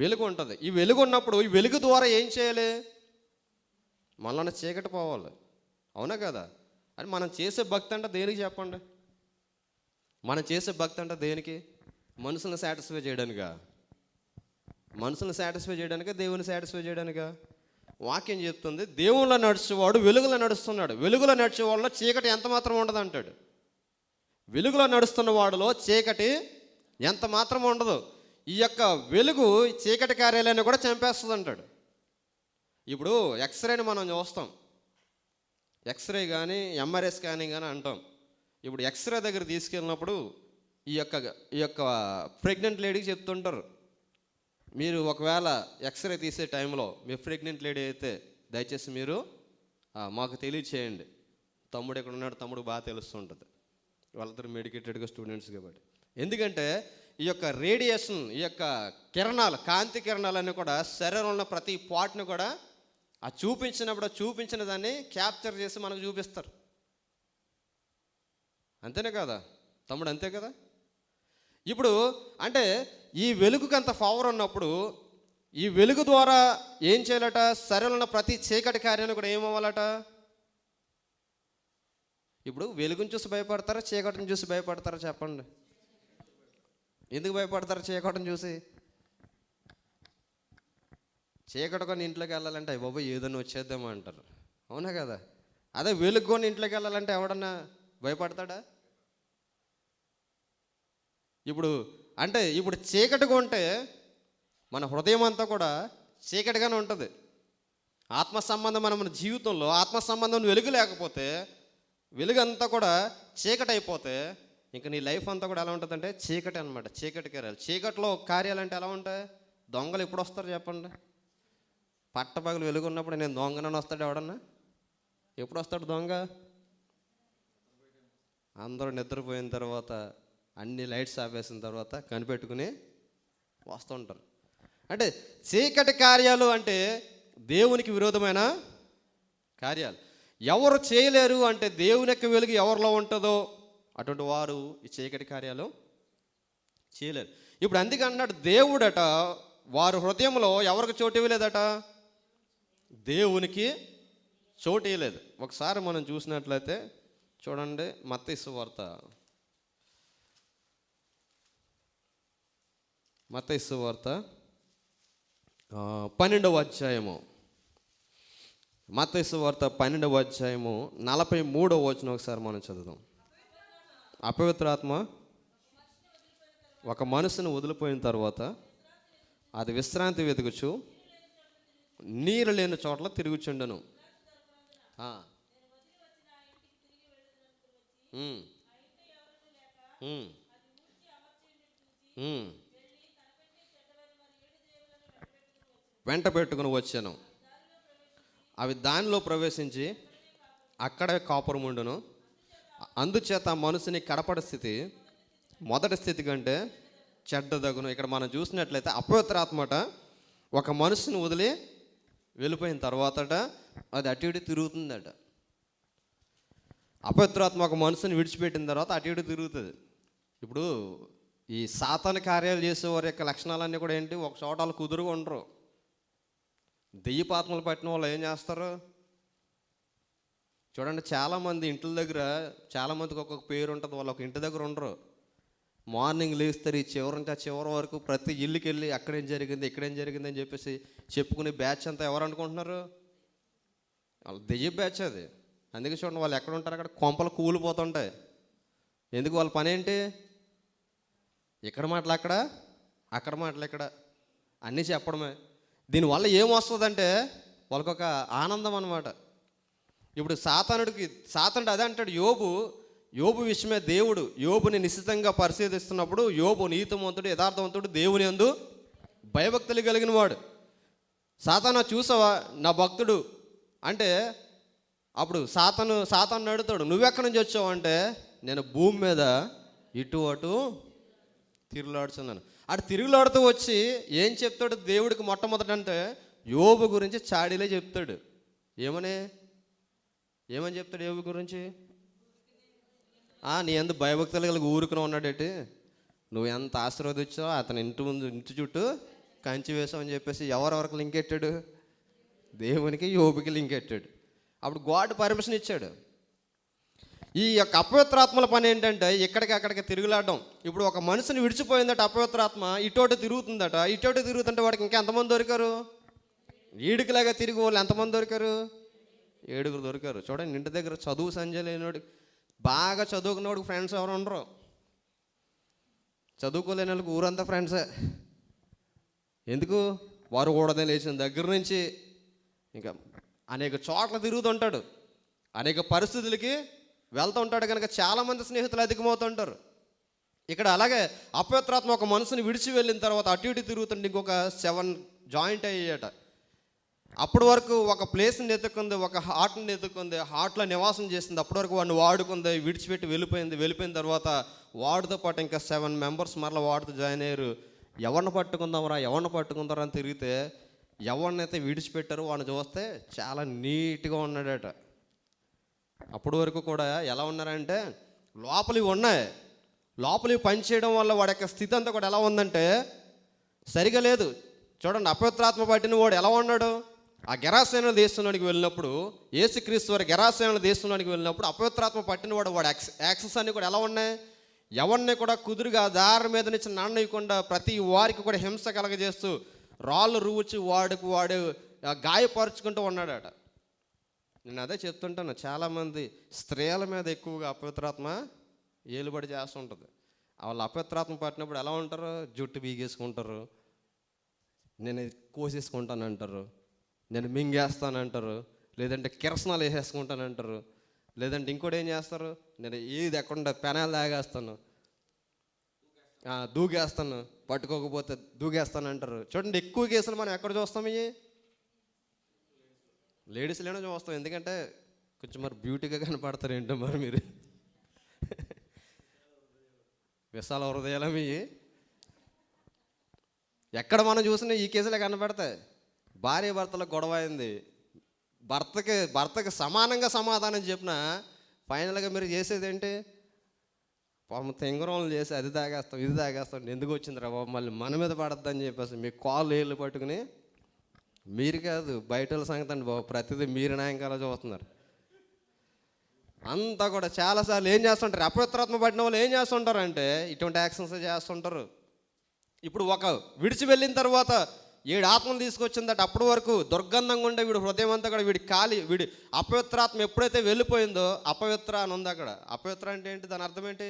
వెలుగు ఉంటుంది. ఈ వెలుగు ఉన్నప్పుడు ఈ వెలుగు ద్వారా ఏం చేయాలి? మనలోనే చీకటి పోవాలి, అవునా కదా? అని మనం చేసే భక్తి అంటే దేనికి చెప్పండి? మనం చేసే భక్తి అంటే దేనికి? మనుషులను సాటిస్ఫై చేయడానికా? మనుషులను సాటిస్ఫై చేయడానికా, దేవుని సాటిస్ఫై చేయడానికా? వాక్యం చెప్తుంది దేవుళ్ళ నడిచేవాడు వెలుగులో నడుస్తున్నాడు, వెలుగులో నడిచేవాళ్ళలో చీకటి ఎంత మాత్రం ఉండదు అంటాడు. వెలుగులో నడుస్తున్న వాడిలో చీకటి ఎంత మాత్రం ఉండదు. ఈ యొక్క వెలుగు చీకటి కార్యాలయాన్ని కూడా చంపేస్తుంది అంటాడు. ఇప్పుడు ఎక్స్రేని మనం చూస్తాం, ఎక్స్రే కానీ ఎంఆర్ఐ స్కానింగ్ కానీ అంటాం. ఇప్పుడు ఎక్స్రే దగ్గర తీసుకెళ్ళినప్పుడు ఈ యొక్క ప్రెగ్నెంట్ లేడీకి చెప్తుంటారు, మీరు ఒకవేళ ఎక్స్రే తీసే టైంలో మీరు ప్రెగ్నెంట్ లేడీ అయితే దయచేసి మీరు మాకు తెలియచేయండి. తమ్ముడు ఎక్కడ ఉన్నాడు, తమ్ముడు బాగా తెలుస్తుంటుంది, వాళ్ళిద్దరు మెడికేటెడ్గా స్టూడెంట్స్ కాబట్టి. ఎందుకంటే ఈ యొక్క రేడియేషన్, ఈ యొక్క కిరణాలు, కాంతి కిరణాలన్నీ కూడా శరీరంలో ఉన్న ప్రతి పార్ట్ని కూడా చూపించిన దాన్ని క్యాప్చర్ చేసి మనకు చూపిస్తారు. అంతేనే కదా తమ్ముడు? అంతే కదా. ఇప్పుడు అంటే ఈ వెలుగుకి అంత పవర్ ఉన్నప్పుడు ఈ వెలుగు ద్వారా ఏం చేయాలట? శరీరంలో ఉన్న ప్రతి చీకటి కార్యాన్ని కూడా ఏమవ్వాలట? ఇప్పుడు వెలుగుని చూసి భయపడతారా, చీకటిని చూసి భయపడతారా? చెప్పండి. ఎందుకు భయపడతారు చీకటిని చూసి? చీకటికొని ఇంట్లోకి వెళ్ళాలంటే అయ్య బాబు ఏదైనా వచ్చేద్దామా అంటారు, అవునా కదా? అదే వెలుగుకొని ఇంట్లోకి వెళ్ళాలంటే ఎవడన్నా భయపడతాడా? ఇప్పుడు చీకటిగా ఉంటే మన హృదయం అంతా కూడా చీకటిగానే ఉంటుంది. ఆత్మ సంబంధం మన జీవితంలో ఆత్మ సంబంధం వెలుగు లేకపోతే, వెలుగు అంతా కూడా చీకటి అయిపోతే ఇంకా నీ లైఫ్ అంతా కూడా ఎలా ఉంటుందంటే చీకటి అనమాట. చీకటి కార్యాలు, చీకటిలో కార్యాలు అంటే ఎలా ఉంటాయి? దొంగలు ఎప్పుడు వస్తారు చెప్పండి? పట్టపగలు వెలుగు ఉన్నప్పుడు నేను దొంగనని వస్తాడు ఎవడన్నా? ఎప్పుడు వస్తాడు దొంగ? అందరూ నిద్రపోయిన తర్వాత, అన్ని లైట్స్ ఆపేసిన తర్వాత కనిపెట్టుకుని వస్తుంటారు. అంటే చీకటి కార్యాలు అంటే దేవునికి విరోధమైన కార్యాలు. ఎవరు చేయలేరు అంటే దేవుని యొక్క వెలుగు ఎవరిలో ఉంటుందో అటువంటి వారు ఈ చీకటి కార్యాలు చేయలేరు. ఇప్పుడు అందుకే అన్నాడు దేవుడట వారి హృదయంలో ఎవరికి చోటు ఇవ్వలేదట? దేవునికి చోటు ఇవ్వలేదు. ఒకసారి మనం చూసినట్లయితే చూడండి, మత్తయి సువార్త 12వ అధ్యాయము, మత్తయి సువార్త 12వ అధ్యాయము 43వ వచనం ఒకసారి మనం చదువుదాం. అపవిత్రాత్మ ఒక మనుషుని వదిలిపోయిన తర్వాత అది విశ్రాంతి వెతుకుచు నీరు లేని చోట్ల తిరుగుచుండెను. వెంట పెట్టుకుని వచ్చాను, అవి దానిలో ప్రవేశించి అక్కడే కాపురముండును. అందుచేత మనుషుని కడపడి స్థితి మొదటి స్థితి కంటే చెడ్డదగును. ఇక్కడ మనం చూసినట్లయితే అపవిత్రాత్మట ఒక మనుషుని వదిలి వెళ్ళిపోయిన తర్వాతట అది అటు ఇటు తిరుగుతుందట. అపవిత్రాత్మ ఒక మనుషుని విడిచిపెట్టిన తర్వాత అటు ఇటు తిరుగుతుంది. ఇప్పుడు ఈ సాతాను కార్యాలు చేసే వారి యొక్క లక్షణాలన్నీ కూడా ఏంటి? ఒక చోట వాళ్ళు కుదురుగా ఉండరు. దెయ్యపాత్మలు పట్టిన వాళ్ళు ఏం చేస్తారు చూడండి. చాలామంది ఇంట్ల దగ్గర చాలామందికి ఒక్కొక్క పేరు ఉంటుంది. వాళ్ళు ఒక ఇంటి దగ్గర ఉండరు. మార్నింగ్ లేస్తారు, ఈ చివరి నుంచి ఆ చివరి వరకు ప్రతి ఇల్లుకి వెళ్ళి అక్కడేం జరిగింది ఇక్కడేం జరిగింది అని చెప్పేసి చెప్పుకునే బ్యాచ్ అంతా ఎవరు అనుకుంటున్నారు? వాళ్ళు దెయ్య బ్యాచ్ అది. అందుకే చూడండి, వాళ్ళు ఎక్కడ ఉంటారు అక్కడ కొంపలు కూలిపోతుంటాయి. ఎందుకు? వాళ్ళ పని ఏంటి? ఇక్కడ మాటలు అక్కడ, అక్కడ మాటలు ఇక్కడ, అన్నీ చెప్పడమే. దీనివల్ల ఏమొస్తుందంటే వాళ్ళకొక ఆనందం అన్నమాట. ఇప్పుడు సాతానుడు అదే అంటాడు. యోబు విషయమే దేవుడు యోబుని నిశ్చితంగా పరిశీలిస్తున్నప్పుడు, యోబు నీతిమంతుడు, యథార్థవంతుడు, దేవుని యందు భయభక్తులు కలిగిన వాడు. సాతాను చూసావా నా భక్తుడు అంటే, అప్పుడు సాతాను అడుగుతాడు, నువ్వెక్కడి నుంచి వచ్చావు అంటే, నేను భూమి మీద ఇటు అటు తిరుగులాడుతున్నాను. అటు తిరుగులాడుతూ వచ్చి ఏం చెప్తాడు దేవుడికి? మొట్టమొదట అంటే యోబు గురించి చాడీలే చెప్తాడు. ఏమని చెప్తాడు యోబు గురించి? నీ అందు భయభక్తులు కలిగి ఊరుకుని ఉన్నాడేటి, నువ్వు ఎంత ఆశీర్వదించావు, అతని ఇంటి చుట్టూ కంచి వేసావు అని చెప్పేసి ఎవరెవరికి లింక్ ఎట్టాడు? దేవునికి యోబుకి లింక్ ఎట్టాడు. అప్పుడు గాడ్ పర్మిషన్ ఇచ్చాడు. ఈ యొక్క అపవిత్రాత్మల పని ఏంటంటే ఇక్కడికి అక్కడికి తిరుగులాడడం. ఇప్పుడు ఒక మనిషిని విడిచిపోయిందట అపవిత్రాత్మ, ఇటోటి తిరుగుతుందట. ఇటోటి తిరుగుతుంటే వాడికి ఇంకా ఎంతమంది దొరికారు? ఈడికిలాగా తిరిగి వాళ్ళు ఎంతమంది దొరికారు? 7 దొరికారు. చూడండి, ఇంటి దగ్గర చదువు సంజయ్ లేనివాడు, బాగా చదువుకున్నవాడికి ఫ్రెండ్స్ ఎవరు ఉండరు. చదువుకోలేని వాళ్ళకి ఊరంతా ఫ్రెండ్సే. ఎందుకు? వారు కూడా లేచిన దగ్గర నుంచి ఇంకా అనేక చోట్ల తిరుగుతుంటాడు, అనేక పరిస్థితులకి వెళ్తూ ఉంటాడు. కనుక చాలామంది స్నేహితులు అధికమవుతుంటారు. ఇక్కడ అలాగే అపవిత్రాత్మ ఒక మనసుని విడిచి వెళ్ళిన తర్వాత అటు ఇటు తిరుగుతుంటే ఇంకొక 7 జాయింట్ అయ్యాట. అప్పటి వరకు ఒక ప్లేస్ని ఎత్తుకుంది, ఒక హార్ట్ని ఎత్తుకుంది, హార్ట్లో నివాసం చేసింది. అప్పటి వరకు వాడిని వాడుకుంది, విడిచిపెట్టి వెళ్ళిపోయిన తర్వాత వాడితో పాటు ఇంకా 7 మెంబర్స్ మరలా వాడితో జాయిన్ అయ్యారు. ఎవరిని పట్టుకుందారా అని తిరిగితే ఎవరినైతే విడిచిపెట్టారో వాడిని చూస్తే చాలా నీట్గా ఉన్నాడట. అప్పటి వరకు కూడా ఎలా ఉన్నారంటే లోపలివి ఉన్నాయి. లోపలివి పనిచేయడం వల్ల వాడి యొక్క స్థితి అంతా కూడా ఎలా ఉందంటే సరిగా లేదు. చూడండి, అపవిత్రాత్మ పట్టిన వాడు ఎలా ఉన్నాడు? ఆ గెరాసేనుల దేశంలోనికి వెళ్ళినప్పుడు, యేసుక్రీస్తు వారి గెరాసేనుల దేశంలోనికి వెళ్ళినప్పుడు అపవిత్రాత్మ పట్టినవాడు వాడి యాక్సెస్ అన్నీ కూడా ఎలా ఉన్నాయి? ఎవరిని కూడా కుదురుగా దారి మీద నుంచి నాన్నయకుండా ప్రతి వారికి కూడా హింస కలగజేస్తూ రాళ్ళు రుచి వాడు గాయపరుచుకుంటూ ఉన్నాడట. నేను అదే చెప్తుంటాను, చాలామంది స్త్రీల మీద ఎక్కువగా అపవిత్రాత్మ ఏలుబడి చేస్తుంటుంది. వాళ్ళు అపవిత్రాత్మ పట్టినప్పుడు ఎలా ఉంటారు? జుట్టు బీగేసుకుంటారు, నేను కోసేసుకుంటానంటారు, నేను మింగేస్తానంటారు, లేదంటే కిరసనాలు వేసేసుకుంటానంటారు, లేదంటే ఇంకోటి ఏం చేస్తారు, నేను ఏది ఎక్కడ పెనాలు తాగేస్తాను, దూగేస్తాను, పట్టుకోకపోతే దూగేస్తానంటారు. చూడండి, ఎక్కువ కేసులు మనం ఎక్కడ చూస్తాం? ఇవి లేడీస్లోనే చూస్తాం. ఎందుకంటే కొంచెం మరి బ్యూటీగా కనపడతారు ఏంటో మరి మీరు. విశాల హృదయాలమి ఎక్కడ మనం చూసినా ఈ కేసులే కనపడతాయి. భార్య భర్తలకు గొడవ అయింది, భర్తకి సమానంగా సమాధానం చెప్పిన ఫైనల్గా మీరు చేసేది ఏంటి? పాపం తెంగరంలు చేసి అది తాగేస్తాం ఇది తాగేస్తాం, ఎందుకు వచ్చిందిరా బాబు మళ్ళీ మన మీద పడద్దని చెప్పేసి మీ కాళ్ళు ఏళ్ళు పట్టుకుని, మీరు కాదు బయట వాళ్ళ సంగతి అండి బాబు, ప్రతిదీ మీరు న్యాయంగా చూస్తున్నారు. అంతా కూడా చాలాసార్లు ఏం చేస్తుంటారు, అపవిత్రాత్మ పడిన వాళ్ళు ఏం చేస్తుంటారంటే ఇటువంటి యాక్షన్స్ చేస్తుంటారు. ఇప్పుడు ఒక విడిచి వెళ్ళిన తర్వాత 7 ఆత్మలు తీసుకొచ్చిందట. అప్పటి వరకు దుర్గంధంగా ఉండే వీడు హృదయం అంతా కూడా వీడి అపవిత్రాత్మ ఎప్పుడైతే వెళ్ళిపోయిందో అపవిత్ర అని ఉంది అక్కడ. అపవిత్ర అంటే ఏంటి? దాని అర్థం ఏంటి?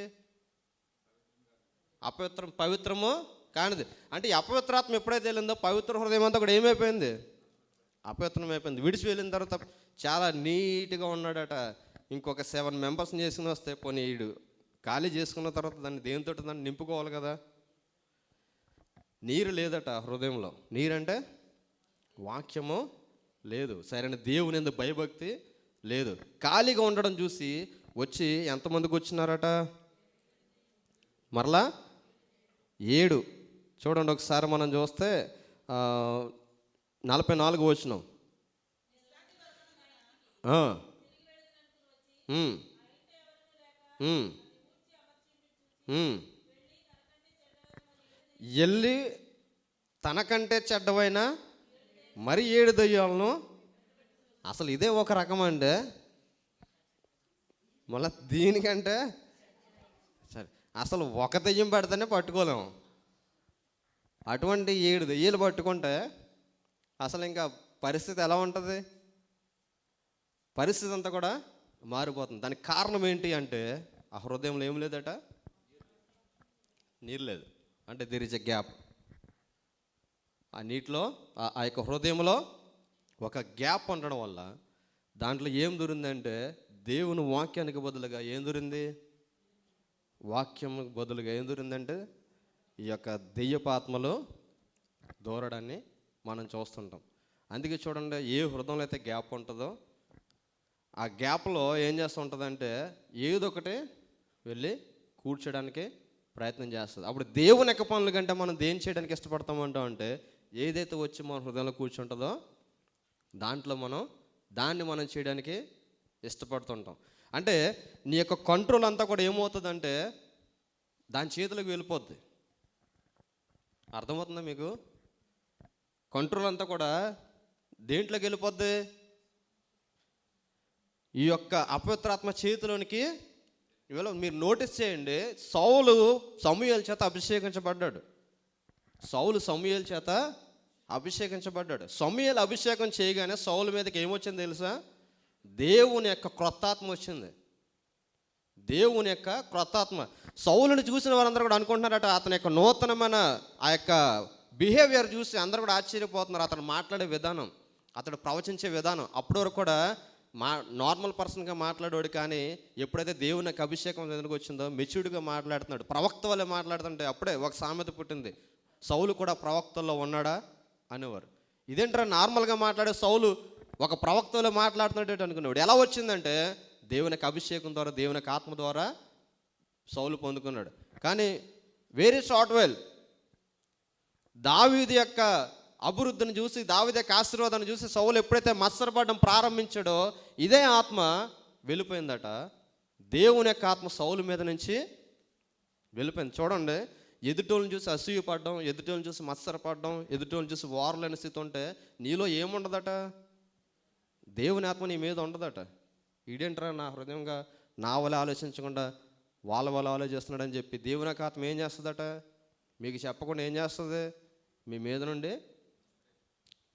పవిత్రము కానిది. అంటే ఈ అపవిత్రాత్మ ఎప్పుడైతే వెళ్ళిందో పవిత్ర హృదయం అంతా కూడా ఏమైపోయింది? అపవిత్రం అయిపోయింది. విడిచి వెళ్ళిన తర్వాత చాలా నీట్గా ఉన్నాడట. ఇంకొక 7 మెంబర్స్ని చేసుకుని వస్తే పోనీ వీడు ఖాళీ చేసుకున్న తర్వాత దాన్ని దేనితో దాన్ని నింపుకోవాలి కదా. నీరు లేదట హృదయంలో. నీరంటే వాక్యము లేదు, సరైన దేవుని యందు భయభక్తి లేదు. ఖాళీగా ఉండడం చూసి వచ్చి ఎంతమందికి వచ్చినారట? మరలా 7. చూడండి ఒకసారి మనం చూస్తే 44 వచనం. వెళ్ళి తనకంటే చెడ్డవైన మరి 7 దయ్యాలను. అసలు ఇదే ఒక రకం అంటే మళ్ళీ దీనికంటే సరే, అసలు ఒక దెయ్యం పెడితేనే పట్టుకోలేము, అటువంటి 7 దెయ్యాలు పట్టుకుంటే అసలు ఇంకా పరిస్థితి ఎలా ఉంటుంది? పరిస్థితి అంతా కూడా మారిపోతుంది. దానికి కారణం ఏంటి అంటే ఆ హృదయంలో ఏం లేదట, నీరు లేదు. అంటే దేర్ ఇస్ ఎ గ్యాప్. ఆ నీటిలో ఆ యొక్క హృదయంలో ఒక గ్యాప్ ఉండడం వల్ల దాంట్లో ఏం దొరిందంటే దేవుని వాక్యానికి బదులుగా ఏం దొరింది? వాక్యం బదులుగా ఏం దొరిందంటే ఈ యొక్క దెయ్యపాత్మలు దూరడాన్ని మనం చూస్తుంటాం. అందుకే చూడండి, ఏ హృదయంలో అయితే గ్యాప్ ఉంటుందో ఆ గ్యాప్లో ఏం చేస్తూ ఉంటుందంటే ఏదో ఒకటి వెళ్ళి కూర్చోడానికి ప్రయత్నం చేస్తుంది. అప్పుడు దేవుని యొక్క పనుల కంటే మనం దేని చేయడానికి ఇష్టపడతామంటాం అంటే ఏదైతే వచ్చి మన హృదయంలో కూర్చుంటుందో దాన్ని మనం చేయడానికి ఇష్టపడుతుంటాం. అంటే నీ యొక్క కంట్రోల్ అంతా కూడా ఏమవుతుందంటే దాని చేతిలోకి వెళ్ళిపోద్ది. అర్థమవుతుందా మీకు? కంట్రోల్ అంతా కూడా దేంట్లోకి వెళ్ళిపోద్ది? ఈ యొక్క అపవిత్రాత్మ చేతిలోనికి. ఇవాళ మీరు నోటీస్ చేయండి, సౌలు సమూయేలు చేత అభిషేకించబడ్డాడు. సమూయేలు అభిషేకం చేయగానే సౌలు మీదకి ఏమొచ్చింది తెలుసా? దేవుని యొక్క క్రొత్త ఆత్మ వచ్చింది. దేవుని యొక్క క్రొత్త ఆత్మ. సౌలుని చూసిన వారందరూ కూడా అనుకుంటున్నారట అతని యొక్క నూతనమైన ఆ యొక్క బిహేవియర్ చూసి అందరూ కూడా ఆశ్చర్యపోతున్నారు. అతను మాట్లాడే విధానం, అతడు ప్రవచించే విధానం. అప్పటి వరకు కూడా నార్మల్ పర్సన్గా మాట్లాడాడు, కానీ ఎప్పుడైతే దేవుని యొక్క అభిషేకం ఎందుకు వచ్చిందో మెచ్యూర్డ్గా మాట్లాడుతున్నాడు. ప్రవక్త వల్లే మాట్లాడుతుంటే అప్పుడే ఒక సామెత పుట్టింది, సౌలు కూడా ప్రవక్తల్లో ఉన్నాడా అనేవారు. ఇదేంటారా నార్మల్గా మాట్లాడే సౌలు ఒక ప్రవక్తలో మాట్లాడుతున్నాడు అనుకున్నాడు. ఎలా వచ్చిందంటే దేవుని యొక్క అభిషేకం ద్వారా, దేవుని యొక్క ఆత్మ ద్వారా సౌలు పొందుకున్నాడు. కానీ వెరీ షార్ట్ వెల్ దావీదు యొక్క అభివృద్ధిని చూసి, దావీదు యొక్క ఆశీర్వాదాన్ని చూసి సౌలు ఎప్పుడైతే మత్సరపడడం ప్రారంభించాడో ఇదే ఆత్మ వెళ్ళిపోయిందట. దేవుని యొక్క ఆత్మ సౌలు మీద నుంచి వెళ్ళిపోయింది. చూడండి, ఎదుటోళ్ళని చూసి అసూయపడడం, ఎదుటోళ్ళని చూసి మత్సరపడడం, ఎదుటోళ్ళని చూసి వారలేని స్థితి ఉంటే నీలో ఏముండదట? దేవుని ఆత్మ నీ మీద ఉండదట. ఈడేంటారా నా హృదయంగా నా వల్ల ఆలోచించకుండా వాళ్ళ వల్ల ఆలోచిస్తున్నాడని చెప్పి దేవుని యొక్క ఆత్మ ఏం చేస్తుందట? మీకు చెప్పకుండా ఏం చేస్తుంది? మీ మీద నుండి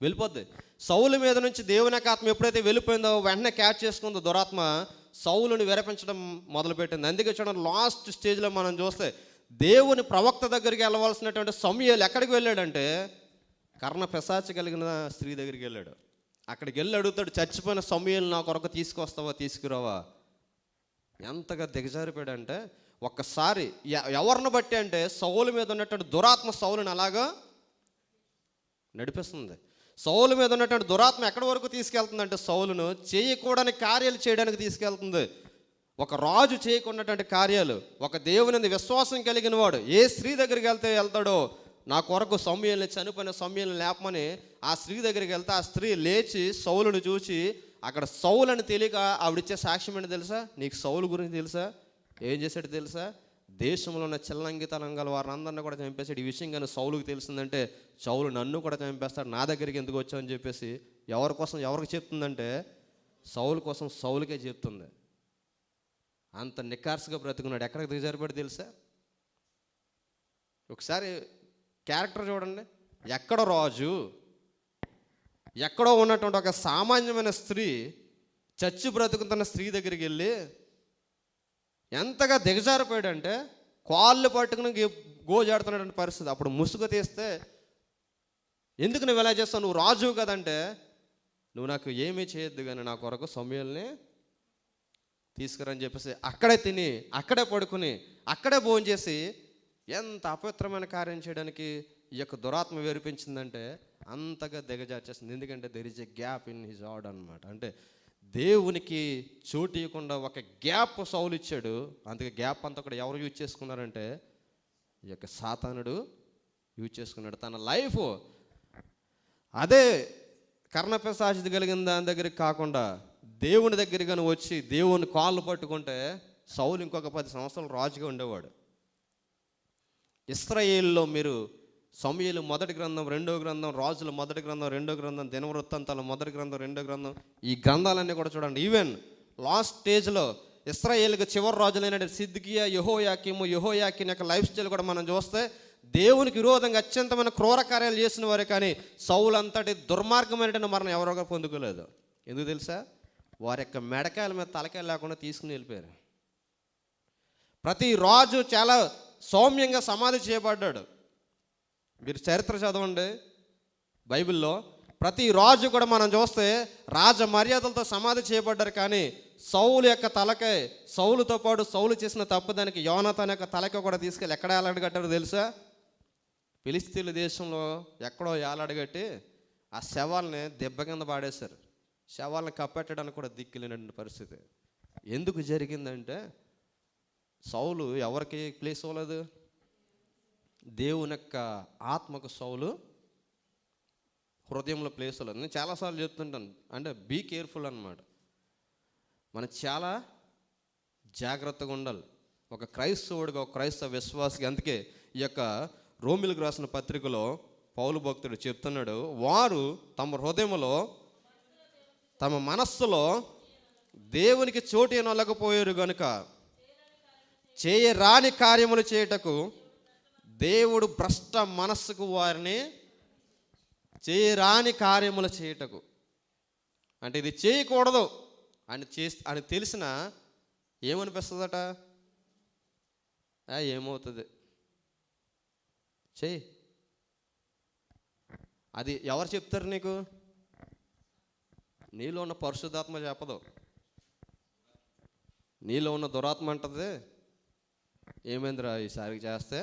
వెళ్ళిపోద్ది. సౌలు మీద నుంచి దేవుని యొక్క ఆత్మ ఎప్పుడైతే వెళ్ళిపోయిందో వెంటనే క్యాచ్ చేసుకుందో దురాత్మ సౌలుని విరపించడం మొదలుపెట్టింది. అందుకే చూడండి, లాస్ట్ స్టేజ్లో మనం చూస్తే దేవుని ప్రవక్త దగ్గరికి వెళ్ళవలసినటువంటి సమూయేలు ఎక్కడికి వెళ్ళాడంటే కర్ణ పిశాచ కలిగిన స్త్రీ దగ్గరికి వెళ్ళాడు. అక్కడికి వెళ్ళి అడుగుతాడు, చచ్చిపోయిన సమూయేలు నా కొరకు తీసుకొస్తావా, తీసుకురావా? ఎంతగా దిగజారిపోయాడంటే ఒక్కసారి ఎవరిని బట్టి అంటే సౌలు మీద ఉన్నటువంటి దురాత్మ సౌలుని అలాగా నడిపిస్తుంది. సౌలు మీద ఉన్నటువంటి దురాత్మ ఎక్కడి వరకు తీసుకెళ్తుందంటే సౌలును చేయకూడని కార్యాలు చేయడానికి తీసుకెళ్తుంది. ఒక రాజు చేయకున్నటువంటి కార్యాలు, ఒక దేవుని విశ్వాసం కలిగిన వాడు ఏ స్త్రీ దగ్గరికి వెళ్తాడో నా కొరకు సమూయేలుని, చనిపోయిన సమూయేలుని లేపమని ఆ స్త్రీ దగ్గరికి వెళ్తే ఆ స్త్రీ లేచి సౌలును చూసి అక్కడ సౌలని తెలియక ఆవిడిచ్చే సాక్ష్యం ఏంటి తెలుసా? నీకు సౌలు గురించి తెలుసా? ఏం చేశాడు తెలుసా? దేశంలో ఉన్న చిల్లంగితనం గల వారందరినీ కూడా చంపేశాడు. ఈ విషయం కానీ సౌలుకి తెలిసిందంటే సౌలు నన్ను కూడా చంపేస్తాడు, నా దగ్గరికి ఎందుకు వచ్చావని చెప్పేసి ఎవరి కోసం ఎవరికి చెప్తుందంటే సౌలు కోసం సౌలుకే చెప్తుంది. అంత నికార్సుగా బ్రతుకున్నాడు. ఎక్కడికి దిగజారిపడి తెలుసా? ఒకసారి క్యారెక్టర్ చూడండి. ఎక్కడో రాజు, ఎక్కడో ఉన్నటువంటి ఒక సామాన్యమైన స్త్రీ, చచ్చి బ్రతుకుతున్న స్త్రీ దగ్గరికి వెళ్ళి ఎంతగా దిగజారిపోయాడంటే కాళ్ళు పట్టుకుని గోజాడుతున్నటువంటి పరిస్థితి. అప్పుడు ముసుగు తీస్తే ఎందుకు నువ్వు ఎలా చేస్తావు, నువ్వు రాజు కదంటే నువ్వు నాకు ఏమీ చేయొద్దు కానీ నా కొరకు సమూయేలుని తీసుకురని చెప్పేసి అక్కడే తిని, అక్కడే పడుకుని, అక్కడే భోజనం చేసి ఎంత అపవిత్రమైన కార్యం చేయడానికి ఈ యొక్క దురాత్మ వేరిపించిందంటే అంతగా దిగజార్చేసింది. ఎందుకంటే there is a gap in his order అనమాట. అంటే దేవునికి చోటు ఇవ్వకుండా ఒక గ్యాప్ సౌలు ఇచ్చాడు. అందుకే గ్యాప్ అంతా కూడా ఎవరు యూజ్ చేసుకున్నారంటే ఈ యొక్క సాతానుడు యూజ్ చేసుకున్నాడు. తన లైఫ్ అదే కర్ణపిశాచి కలిగిన దాని దగ్గరికి కాకుండా దేవుని దగ్గరికి వచ్చి దేవుని కాళ్ళు పట్టుకుంటే సౌలు ఇంకొక 10 సంవత్సరాలు రాజుగా ఉండేవాడు. ఇశ్రాయేలులో మీరు సమూయేలు మొదటి గ్రంథం, రెండో గ్రంథం, రాజుల మొదటి గ్రంథం, రెండో గ్రంథం, దినవృత్తాంతాల మొదటి గ్రంథం, రెండో గ్రంథం, ఈ గ్రంథాలన్నీ కూడా చూడండి. ఈవెన్ లాస్ట్ స్టేజ్లో ఇశ్రాయేలుకి చివరి రాజులైన సిద్కియా, యెహోయాకీను యొక్క లైఫ్ స్టైల్ కూడా మనం చూస్తే దేవునికి విరోధంగా అత్యంతమైన క్రూర కార్యాలు చేసిన వారే, కానీ సౌలు అంతటి దుర్మార్గమైన మరణం ఎవరో పొందుకోలేదు. ఎందుకు తెలుసా? వారి యొక్క మెడకాయల మీద తలకాయలు లేకుండా తీసుకుని వెళ్ళిపోయారు. ప్రతి రాజు చాలా సౌమ్యంగా సమాధి చేయబడ్డాడు. మీరు చరిత్ర చదవండి బైబిల్లో, ప్రతి రాజు కూడా మనం చూస్తే రాజ మర్యాదలతో సమాధి చేయబడ్డారు. కానీ సౌలు యొక్క తలకాయ, సౌలుతో పాటు సౌలు చేసిన తప్పుదానికి యోనాతాను యొక్క తలకాయ కూడా తీసుకెళ్ళి ఎక్కడ ఏలాడగట్టారో తెలుసా? ఫిలిస్తీన్ల దేశంలో ఎక్కడో ఏలాడగట్టి ఆ శవాల్ని దెబ్బ కింద పాడేశారు. శవాలను కప్పెట్టడానికి కూడా దిక్కులేనటువంటి పరిస్థితి. ఎందుకు జరిగిందంటే సౌలు ఎవరికి ప్లేస్ అవ్వలేదు, దేవుని యొక్క ఆత్మకు సౌలు హృదయంలో ప్లేస్ అవ్వలేదు. నేను చాలాసార్లు చెప్తుంటాను, అంటే బీ కేర్ఫుల్ అన్నమాట. మనం చాలా జాగ్రత్తగా ఉండాలి ఒక క్రైస్తవుడిగా, ఒక క్రైస్తవ విశ్వాసిగా. అందుకే ఈ యొక్క రోమిలకు రాసిన పత్రికలో పౌలు భక్తుడు చెప్తున్నాడు, వారు తమ హృదయంలో, తమ మనస్సులో దేవునికి చోటు అనలేకపోయారు గనుక చేయరాని కార్యములు చేయుటకు దేవుడు భ్రష్ట మనస్సుకు వారిని చేయరాని కార్యములు చేయుటకు, అంటే ఇది చేయకూడదు అని తెలిసిన ఏమనిపిస్తుందట? ఏమవుతుంది చెయ్యి. అది ఎవరు చెప్తారు నీకు? నీలో ఉన్న పరిశుద్ధాత్మ చెప్పదు, నీలో ఉన్న దురాత్మ అంటది, ఏమైందిరా ఈసారికి చేస్తే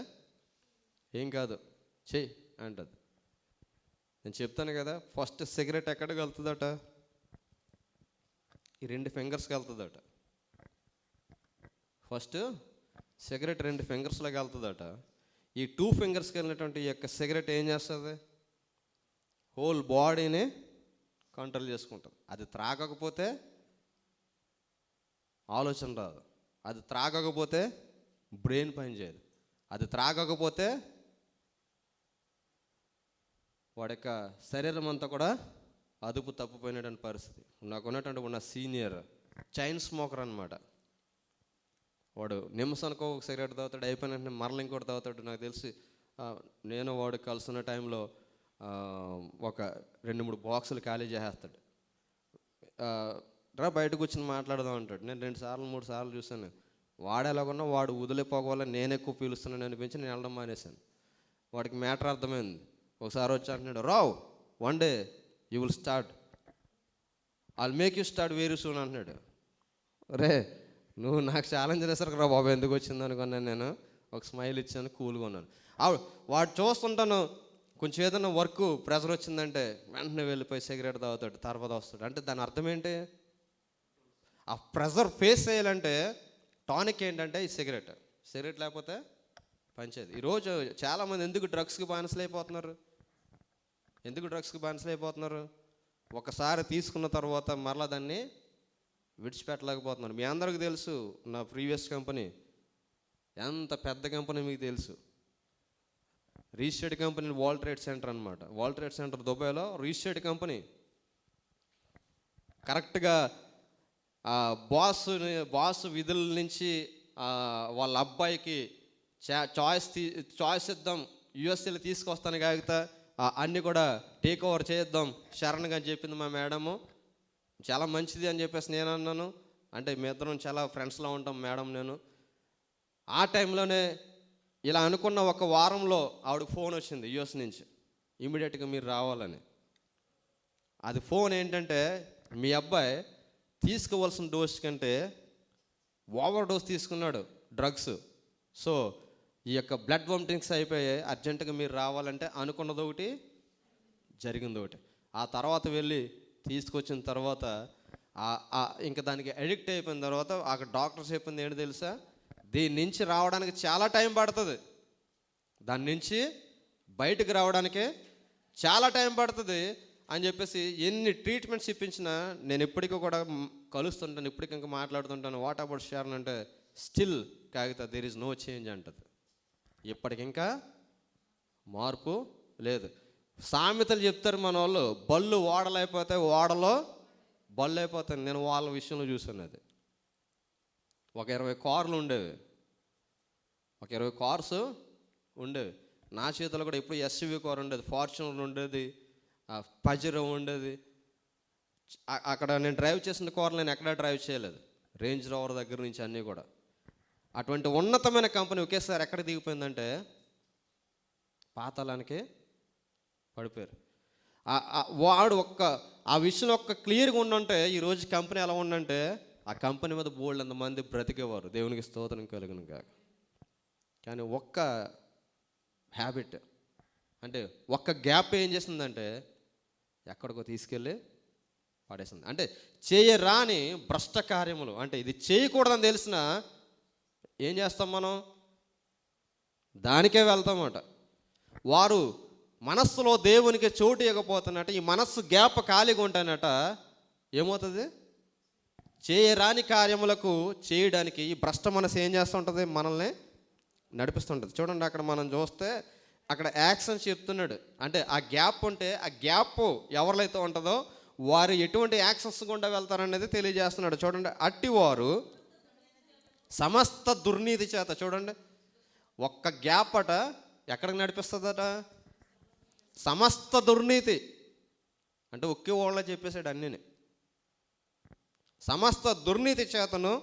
ఏం కాదు చెయ్యి అంటది. నేను చెప్తాను కదా, ఫస్ట్ సిగరెట్ ఎక్కడికి వెళ్తుందట? ఈ 2 ఫింగర్స్కి వెళ్తుందట. First cigarette 2 ఫింగర్స్లోకి వెళ్తుందట. ఈ 2 ఫింగర్స్కి వెళ్ళినటువంటి ఈ యొక్క సిగరెట్ ఏం చేస్తుంది? హోల్ బాడీని కంట్రోల్ చేసుకుంటుంది. అది త్రాగకపోతే ఆలోచన రాదు, అది త్రాగకపోతే బ్రెయిన్ పని చేయదు, అది త్రాగకపోతే వాడి యొక్క శరీరం అంతా కూడా అదుపు తప్పిపోయినటువంటి పరిస్థితి. నాకున్నటువంటి సీనియర్ చైన్ స్మోకర్ అనమాట. వాడు నిమిషానికి ఒక సిగరెట్ తాగుతాడు, అయిపోయిన వెంటనే మరల ఇంకోటి తాగుతాడు. నాకు తెలిసి నేను వాడు కలుసున్న టైంలో ఒక 2-3 బాక్సులు ఖాళీ చేసేస్తాడు. రా బయటకు వచ్చి మాట్లాడదాం అంటాడు. నేను 2-3 సార్లు చూశాను. వాడు ఎలాగొన్నా వాడు వదిలిపోవాల, నేను ఎక్కువ పీలుస్తున్నాను అనిపించి నేను వెళ్ళడం మానేశాను. వాడికి మ్యాటర్ అర్థమైంది. ఒకసారి వచ్చి అంటున్నాడు, Rao one day you will start, I'll make you start very soon అంటున్నాడు. రే నువ్వు నాకు ఛాలెంజ్ చేసరికి రా బాబు ఎందుకు వచ్చింది అనుకున్నాను. నేను ఒక స్మైల్ ఇచ్చాను, కూల్గా ఉన్నాను. వాడు చూస్తుంటాను, కొంచెం ఏదైనా వర్క్ ప్రెషర్ వచ్చిందంటే వెంటనే వెళ్ళిపోయి సిగరెట్ తాగుతాడు, తర్వాత వస్తాడు. అంటే దాని అర్థం ఏంటి? ఆ ప్రెషర్ ఫేస్ చేయాలంటే టానిక్ ఏంటంటే ఈ సిగరెట్. సిగరెట్ లేకపోతే పనిచేయదు. ఈరోజు చాలామంది ఎందుకు డ్రగ్స్కి బానిసలు అయిపోతున్నారు? ఎందుకు డ్రగ్స్కి బానిసలు అయిపోతున్నారు? ఒకసారి తీసుకున్న తర్వాత మరలా దాన్ని విడిచిపెట్టలేకపోతున్నారు. మీ అందరికీ తెలుసు, నా ప్రీవియస్ కంపెనీ ఎంత పెద్ద కంపెనీ మీకు తెలుసు. Registered company world trade centre అనమాట. వరల్డ్ ట్రేడ్ సెంటర్ దుబాయ్లో రిజిస్టర్డ్ కంపెనీ. కరెక్ట్గా బాస్ విధుల నుంచి వాళ్ళ అబ్బాయికి చాయిస్ ఇద్దాం, యూఎస్ఏలో తీసుకొస్తాను కాగిత అన్నీ కూడా టేక్ ఓవర్ చేద్దాం శరణ్గా అని చెప్పింది మా మేడము. చాలా మంచిది అని చెప్పేసి నేను అన్నాను. అంటే మీ ఇద్దరం చాలా ఫ్రెండ్స్లో ఉంటాం మేడం నేను. ఆ టైంలోనే ఇలా అనుకున్న ఒక వారంలో ఆవిడకి ఫోన్ వచ్చింది యూఎస్ నుంచి, ఇమీడియట్గా మీరు రావాలని. అది ఫోన్ ఏంటంటే, మీ అబ్బాయి తీసుకోవాల్సిన డోస్ కంటే ఓవర్ డోస్ తీసుకున్నాడు డ్రగ్స్, సో ఈ యొక్క బ్లడ్ వామిటింగ్స్ అయిపోయాయి, అర్జెంటుగా మీరు రావాలంటే అనుకున్నది ఒకటి జరిగింది ఒకటి. ఆ తర్వాత వెళ్ళి తీసుకొచ్చిన తర్వాత ఇంకా దానికి అడిక్ట్ అయిపోయిన తర్వాత అక్కడ డాక్టర్స్ చెప్పింది ఏంటి తెలుసా? దీని నుంచి రావడానికి చాలా టైం పడుతుంది, దాని నుంచి బయటకు రావడానికి చాలా టైం పడుతుంది అని చెప్పేసి ఎన్ని ట్రీట్మెంట్స్ ఇప్పించినా నేను ఇప్పటికీ కూడా కలుస్తుంటాను, ఇప్పటికి ఇంకా మాట్లాడుతుంటాను. వాట్ అబౌట్ షేర్ అంటే స్టిల్ కాగిత దేర్ ఈజ్ నో చేంజ్ అంటది. ఇప్పటికింకా మార్పు లేదు. సామెతలు చెప్తారు మన వాళ్ళు, బళ్ళు ఓడలు అయిపోతాయి, ఓడలో బళ్ళు అయిపోతాయి. నేను వాళ్ళ విషయంలో చూసాను. అది ఒక 20 కార్లు ఉండేవి, ఒక 20 కార్స్ ఉండేవి. నా చేతిలో కూడా ఎప్పుడు ఎస్యూవీ కార్ ఉండేది, ఫార్చునర్ ఉండేది, పజరో ఉండేది. అక్కడ నేను డ్రైవ్ చేసిన కార్లు నేను ఎక్కడా డ్రైవ్ చేయలేదు, రేంజ్ రోవర్ దగ్గర నుంచి అన్నీ కూడా. అటువంటి ఉన్నతమైన కంపెనీ ఒకేసారి ఎక్కడ దిగిపోయిందంటే పాతాళానికి పడిపోయారు. వాడు ఆ విషయంలో క్లియర్గా ఉండంటే ఈరోజు కంపెనీ ఎలా ఉండంటే ఆ కంపెనీ మీద బోల్డ్ అంతమంది బ్రతికేవారు. దేవునికి స్తోత్రం కలుగును గాక. కానీ ఒక్క హ్యాబిట్ అంటే ఒక్క గ్యాప్ ఏం చేసిందంటే ఎక్కడికో తీసుకెళ్ళి పడేసింది. అంటే చేయరాని భ్రష్ట కార్యములు, అంటే ఇది చేయకూడదని తెలిసిన ఏం చేస్తాం మనం, దానికే వెళ్తామట. వారు మనస్సులో దేవునికి చోటు ఇవ్వకపోతున్నట్టు ఈ మనస్సు గ్యాప్ ఖాళీగా ఉంటానట ఏమవుతుంది, చేయరాని కార్యములకు చేయడానికి ఈ భ్రష్ట మనసు ఏం చేస్తుంటుంది, మనల్ని నడిపిస్తుంటుంది. చూడండి, అక్కడ మనం చూస్తే అక్కడ యాక్షన్స్ చెప్తున్నాడు. అంటే ఆ గ్యాప్ ఉంటే ఆ గ్యాప్ ఎవరిలో ఉంటుందో వారు ఎటువంటి యాక్షన్స్ గుండా వెళ్తారనేది తెలియజేస్తున్నాడు. చూడండి, అట్టివారు సమస్త దుర్నీతి చేత, చూడండి ఒక్క గ్యాప్ అట ఎక్కడికి నడిపిస్తుందట, సమస్త దుర్నీతి. అంటే ఒకే వాళ్ళ చెప్పేశాడు అన్నీని. సమస్త దుర్నీతి చేతను,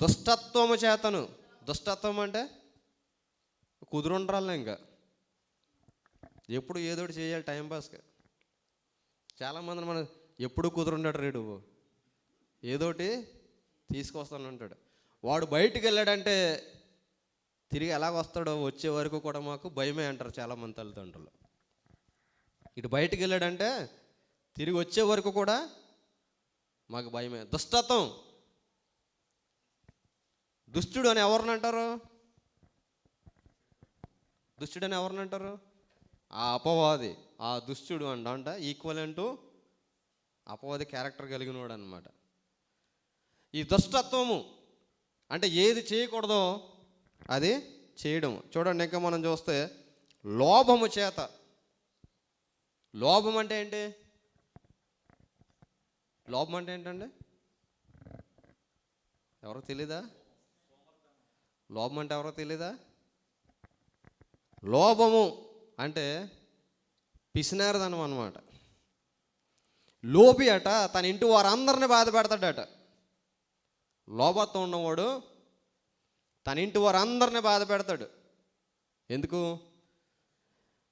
దుష్టత్వము చేతను. దుష్టత్వం అంటే కుదురుండ్రాలే, ఇంకా ఎప్పుడు ఏదోటి చేయాలి టైంపాస్గా. చాలామంది మనం ఎప్పుడు కుదురుండాడు రేడు, ఏదోటి తీసుకొస్తానంటాడు. వాడు బయటికి వెళ్ళాడంటే తిరిగి ఎలాగ వస్తాడో వచ్చే వరకు కూడా మాకు భయమే అంటారు చాలామంది తల్లిదండ్రులు. ఇటు బయటికి వెళ్ళాడంటే తిరిగి వచ్చే వరకు కూడా మాకు భయమే. దుష్టత్వం, దుష్టుడు అని ఎవరిని అంటారు, దుష్టుడు అని ఎవరిని అంటారు, ఆ అపవాది, ఆ దుష్టుడు అంట ఈక్వలెంట్ అపవాది క్యారెక్టర్ కలిగినవాడు అనమాట. ఈ దుష్టత్వము అంటే ఏది చేయకూడదో అది చేయడం. చూడండి, ఇంకా మనం చూస్తే లోభము చేత. లోభం అంటే ఏంటి, లోభం అంటే ఏంటండి, ఎవరో తెలీదా? లోభం అంటే ఎవరో తెలీదా? లోభము అంటే పిసినారదనం అన్నమాట. లోభి అట తన ఇంటి వారందరిని బాధ పెడతాడట. లోభత్వం ఉన్నవాడు తన ఇంటి వారందరిని బాధ పెడతాడు. ఎందుకు?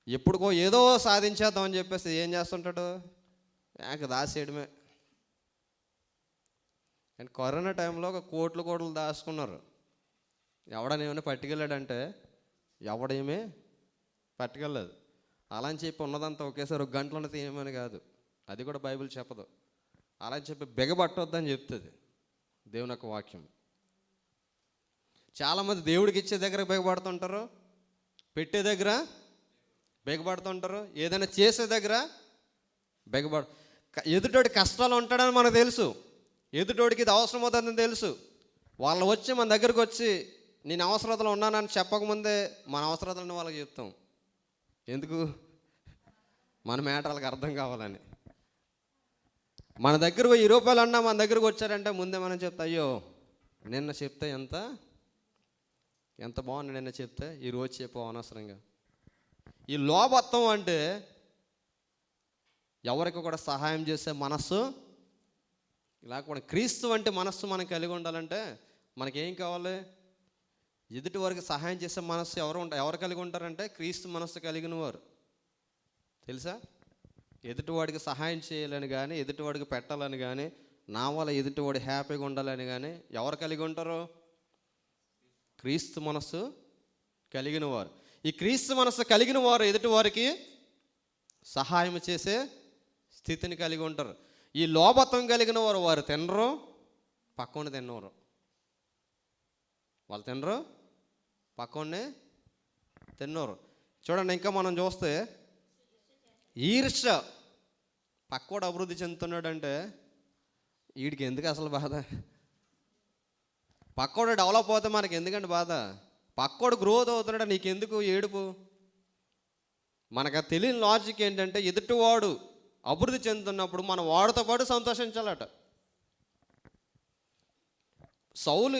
ఎప్పుడుకో ఏదో సాధించేద్దామని చెప్పేసి ఏం చేస్తుంటాడు, దాసేయడమే. కానీ కరోనా టైంలో ఒక కోట్లు దాచుకున్నారు. ఎవడనేమైనా పట్టుకెళ్ళాడంటే ఎవడేమీ పట్టుకెళ్ళలేదు. అలా అని చెప్పి ఉన్నదంతా ఒకేసారి ఒక గంటలోనే తీయమని కాదు, అది కూడా బైబిల్ చెప్పదు. అలా అని చెప్పి బెగబట్టొద్దని చెప్తుంది దేవుని యొక్క వాక్యం. చాలామంది దేవుడికి ఇచ్చే దగ్గర బెగబడుతుంటారు, పెట్టే దగ్గర బెగబడుతుంటారు, ఏదైనా చేసే దగ్గర ఎదుటోడి కష్టాలు ఉంటాడని మనకు తెలుసు, ఎదుటోడికి ఇది అవసరం అవుతుందని తెలుసు. వాళ్ళు వచ్చి మన దగ్గరకు వచ్చి నేను అవసరతలో ఉన్నానని చెప్పకముందే మన అవసరతలను వాళ్ళకి చెప్తాం. ఎందుకు? మన మ్యాటర్ వాళ్ళకి అర్థం కావాలని. మన దగ్గర ₹10 అన్నా మన దగ్గరకు వచ్చారంటే ముందే మనం చెప్తా, అయ్యో నిన్న చెప్తే ఎంత బాగుంది, నిన్న చెప్తే ఈరోజు చెప్పు అనవసరంగా. ఈ లోభత్వం అంటే ఎవరికి కూడా సహాయం చేసే మనస్సు లేకపోతే క్రీస్తు వంటి మనస్సు మనం కలిగి ఉండాలంటే మనకేం కావాలి? ఎదుటి వారికి సహాయం చేసే మనస్సు ఎవరు కలిగి ఉంటారంటే క్రీస్తు మనస్సు కలిగిన వారు. తెలుసా? ఎదుటివాడికి సహాయం చేయాలని కానీ, ఎదుటివాడికి పెట్టాలని కానీ, నా వల్ల ఎదుటివాడు హ్యాపీగా ఉండాలని కానీ ఎవరు కలిగి ఉంటారు? క్రీస్తు మనస్సు కలిగిన వారు. ఈ క్రీస్తు మనస్సు కలిగిన వారు ఎదుటివారికి సహాయం చేసే స్థితిని కలిగి ఉంటారు. ఈ లోభత్వం కలిగిన వారు తినరు, పక్కనే తిన్నవారు. వాళ్ళు తినరు, పక్కనే తిన్నవారు. చూడండి, ఇంకా మనం చూస్తే ఈర్ష్య. పక్కోడు అభివృద్ధి చెందుతున్నాడంటే వీడికి ఎందుకు అసలు బాధ? పక్కోడు డెవలప్ అవుతే మనకి ఎందుకంటే బాధ? పక్కోడు గ్రోత్ అవుతున్నాడు, నీకెందుకు ఏడుపు? మనకు తెలియని లాజిక్ ఏంటంటే, ఎదుటివాడు అభివృద్ధి చెందుతున్నప్పుడు మనం వాడితో పాటు సంతోషించాలట. సౌలు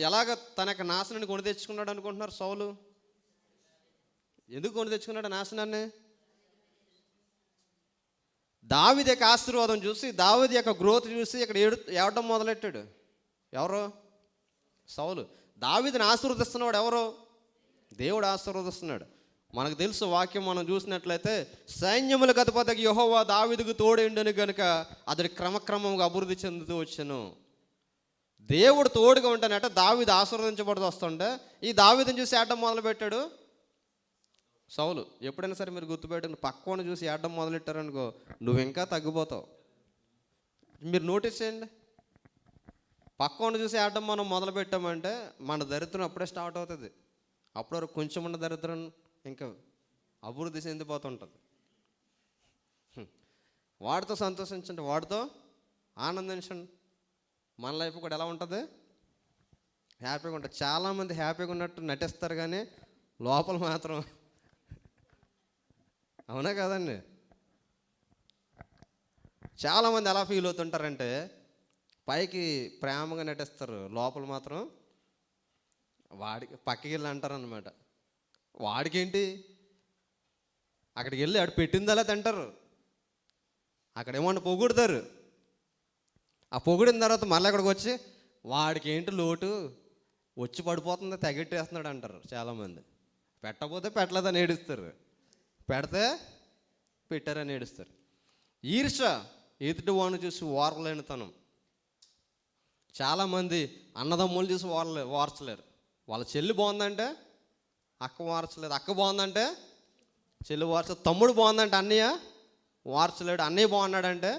ఎలాగ తనకు నాశనాన్ని కొని తెచ్చుకున్నాడు అనుకుంటున్నారు? సౌలు ఎందుకు కొని తెచ్చుకున్నాడు నాశనాన్ని? దావీదు యొక్క ఆశీర్వాదం చూసి, దావీదు యొక్క గ్రోత్ చూసి ఇక్కడ ఏడడం మొదలెట్టాడు. ఎవరు? సౌలు. దావీదుని ఆశీర్వదిస్తున్నవాడు ఎవరు? దేవుడు ఆశీర్వదిస్తున్నాడు. మనకు తెలుసు వాక్యం మనం చూసినట్లయితే, సైన్యములకు అధిపతికి యెహోవా దావీదుకు తోడేండని కనుక అతడి క్రమక్రమంగా అభివృద్ధి చెందుతూ వచ్చాను. దేవుడు తోడుగా ఉంటానట దావీదు ఆశీర్వదించబడుతూ వస్తుంటే, ఈ దావీదుని చూసి ఏడడం మొదలుపెట్టాడు సౌలు. ఎప్పుడైనా సరే మీరు గుర్తుపెట్టుకుని, పక్కన చూసి ఏడడం మొదలెట్టారనుకో, నువ్వు ఇంకా తగ్గిపోతావు. మీరు నోటీస్ చేయండి, పక్కన చూసి ఏడడం మనం మొదలు పెట్టామంటే మన దరిద్రం అప్పుడే స్టార్ట్ అవుతుంది. అప్పటి వరకు కొంచెం ఉన్న దరిద్రం ఇంకా అభివృద్ధి చెందిపోతుంటుంది. వాడితో సంతోషించండి, వాడితో ఆనందించండి. మన లైఫ్ కూడా ఎలా ఉంటుంది? హ్యాపీగా ఉంటుంది. చాలామంది హ్యాపీగా ఉన్నట్టు నటిస్తారు, కానీ లోపల మాత్రం అవునా కదండి? చాలామంది ఎలా ఫీల్ అవుతుంటారంటే, పైకి ప్రేమగా నటిస్తారు, లోపల మాత్రం వాడికి పక్కకి వెళ్ళి అంటారనమాట. వాడికేంటి, అక్కడికి వెళ్ళి ఆడు పెట్టిందలా తింటారు, అక్కడేమన్నా పొగుడుతారు. ఆ పొగిడిన తర్వాత మళ్ళీ అక్కడికి వచ్చి వాడికి ఏంటి లోటు, వచ్చి పడిపోతుంది తెగెట్టేస్తున్నాడు అంటారు చాలామంది. పెట్టకపోతే పెట్టలేదని ఏడుస్తారు, పెడితే పెట్టారని ఏడుస్తారు. ఈర్ష్య, ఎదుటి వాడిని చూసి ఓర్వలేనితనం. చాలామంది అన్నదమ్ములు చూసి ఓర్చలేరు. వాళ్ళ చెల్లి బాగుందంటే అక్క ఓర్చలేదు, అక్క బాగుందంటే చెల్లి ఓర్చలేదు, తమ్ముడు బాగుందంటే అన్నయ్య ఓర్చలేడు, అన్నయ్య బాగున్నాడంటే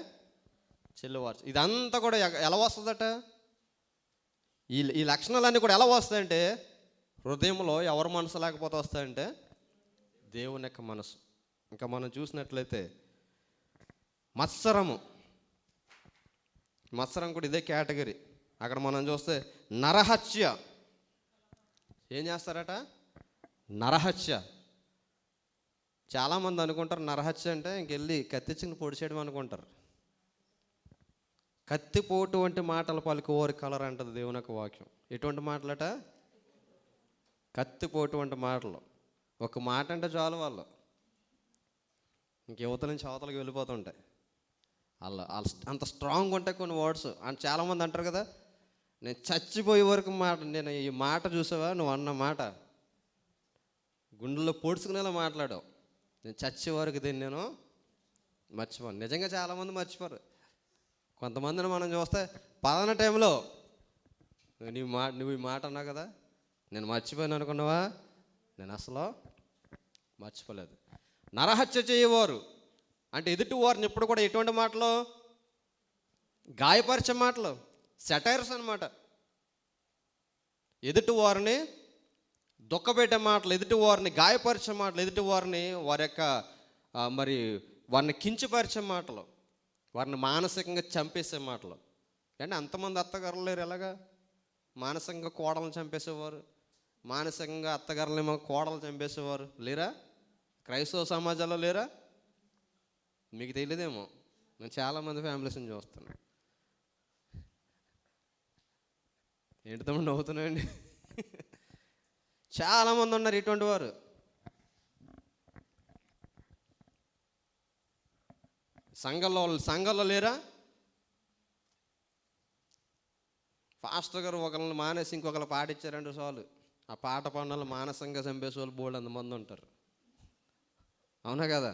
చెల్లి ఓర్చ. ఇదంతా కూడా ఎలా వస్తుందట? ఈ లక్షణాలన్నీ కూడా ఎలా వస్తాయంటే, హృదయంలో ఎవరి మనసు లేకపోతే వస్తాయంటే దేవుని యొక్క మనసు. ఇంకా మనం చూసినట్లయితే మత్సరం కూడా ఇదే కేటగిరీ. అక్కడ మనం చూస్తే నరహత్య. ఏం చేస్తారట? నరహత్య. చాలామంది అనుకుంటారు నరహత్య అంటే ఇంకెళ్ళి కత్తిచ్చిన పొడి చేయడం అనుకుంటారు. కత్తిపోటు వంటి మాటలు పలికి ఓరి కలర్ అంటది దేవుని యొక్క వాక్యం. ఎటువంటి మాటలట? కత్తిపోటు వంటి మాటలు. ఒక మాట అంటే చాలు, వాళ్ళు ఇంక యువత నుంచి అవతలకి వెళ్ళిపోతుంటాయి. వాళ్ళు అంత స్ట్రాంగ్ ఉంటాయి కొన్ని వర్డ్స్. అని చాలామంది అంటారు కదా, నేను చచ్చిపోయే వరకు నేను ఈ మాట చూసావా, నువ్వు అన్న మాట గుండెల్లో పొడుచుకునేలా మాట్లాడావు, నేను చచ్చే వరకు దీన్ని నేను మర్చిపోను. నిజంగా చాలామంది మర్చిపోరు. కొంతమందిని మనం చూస్తే పలానా టైంలో నువ్వు ఈ మాట అన్నావు కదా, నేను మర్చిపోయాను అనుకున్నావా, నేను అసలు మర్చిపోలేదు. నరహత్య చేయవారు అంటే ఎదుటి వారిని ఎప్పుడు కూడా ఎటువంటి మాటలు, గాయపరిచే మాటలు, సెటైర్స్ అనమాట. ఎదుటి వారిని దుఃఖపెట్టే మాటలు, ఎదుటి వారిని గాయపరిచే మాటలు, ఎదుటి వారిని వారి యొక్క వారిని కించపరిచే మాటలు, వారిని మానసికంగా చంపేసే మాటలు. అంటే అంతమంది అత్తగారులు లేరు ఎలాగా? మానసికంగా కోడలను చంపేసేవారు, మానసికంగా అత్తగారులేమో కోడలు చంపేసేవారు లేరా? క్రైస్తవ సమాజంలో లేరా? మీకు తెలియదేమో, నేను చాలామంది ఫ్యామిలీస్ని చూస్తాను. ఏంటి తమ్ముడు నవ్వుతున్నాయండి? చాలామంది ఉన్నారు ఇటువంటి వారు. సంఘంలో లేరా? పాస్టర్ గారు ఒకరిని మానేసి ఇంకొకరు పాటించారంటే చాలు, ఆ పాట పనులు మానసంగా చంపేసే వాళ్ళు బోల్డ్ అంతమంది ఉంటారు. అవునా కదా?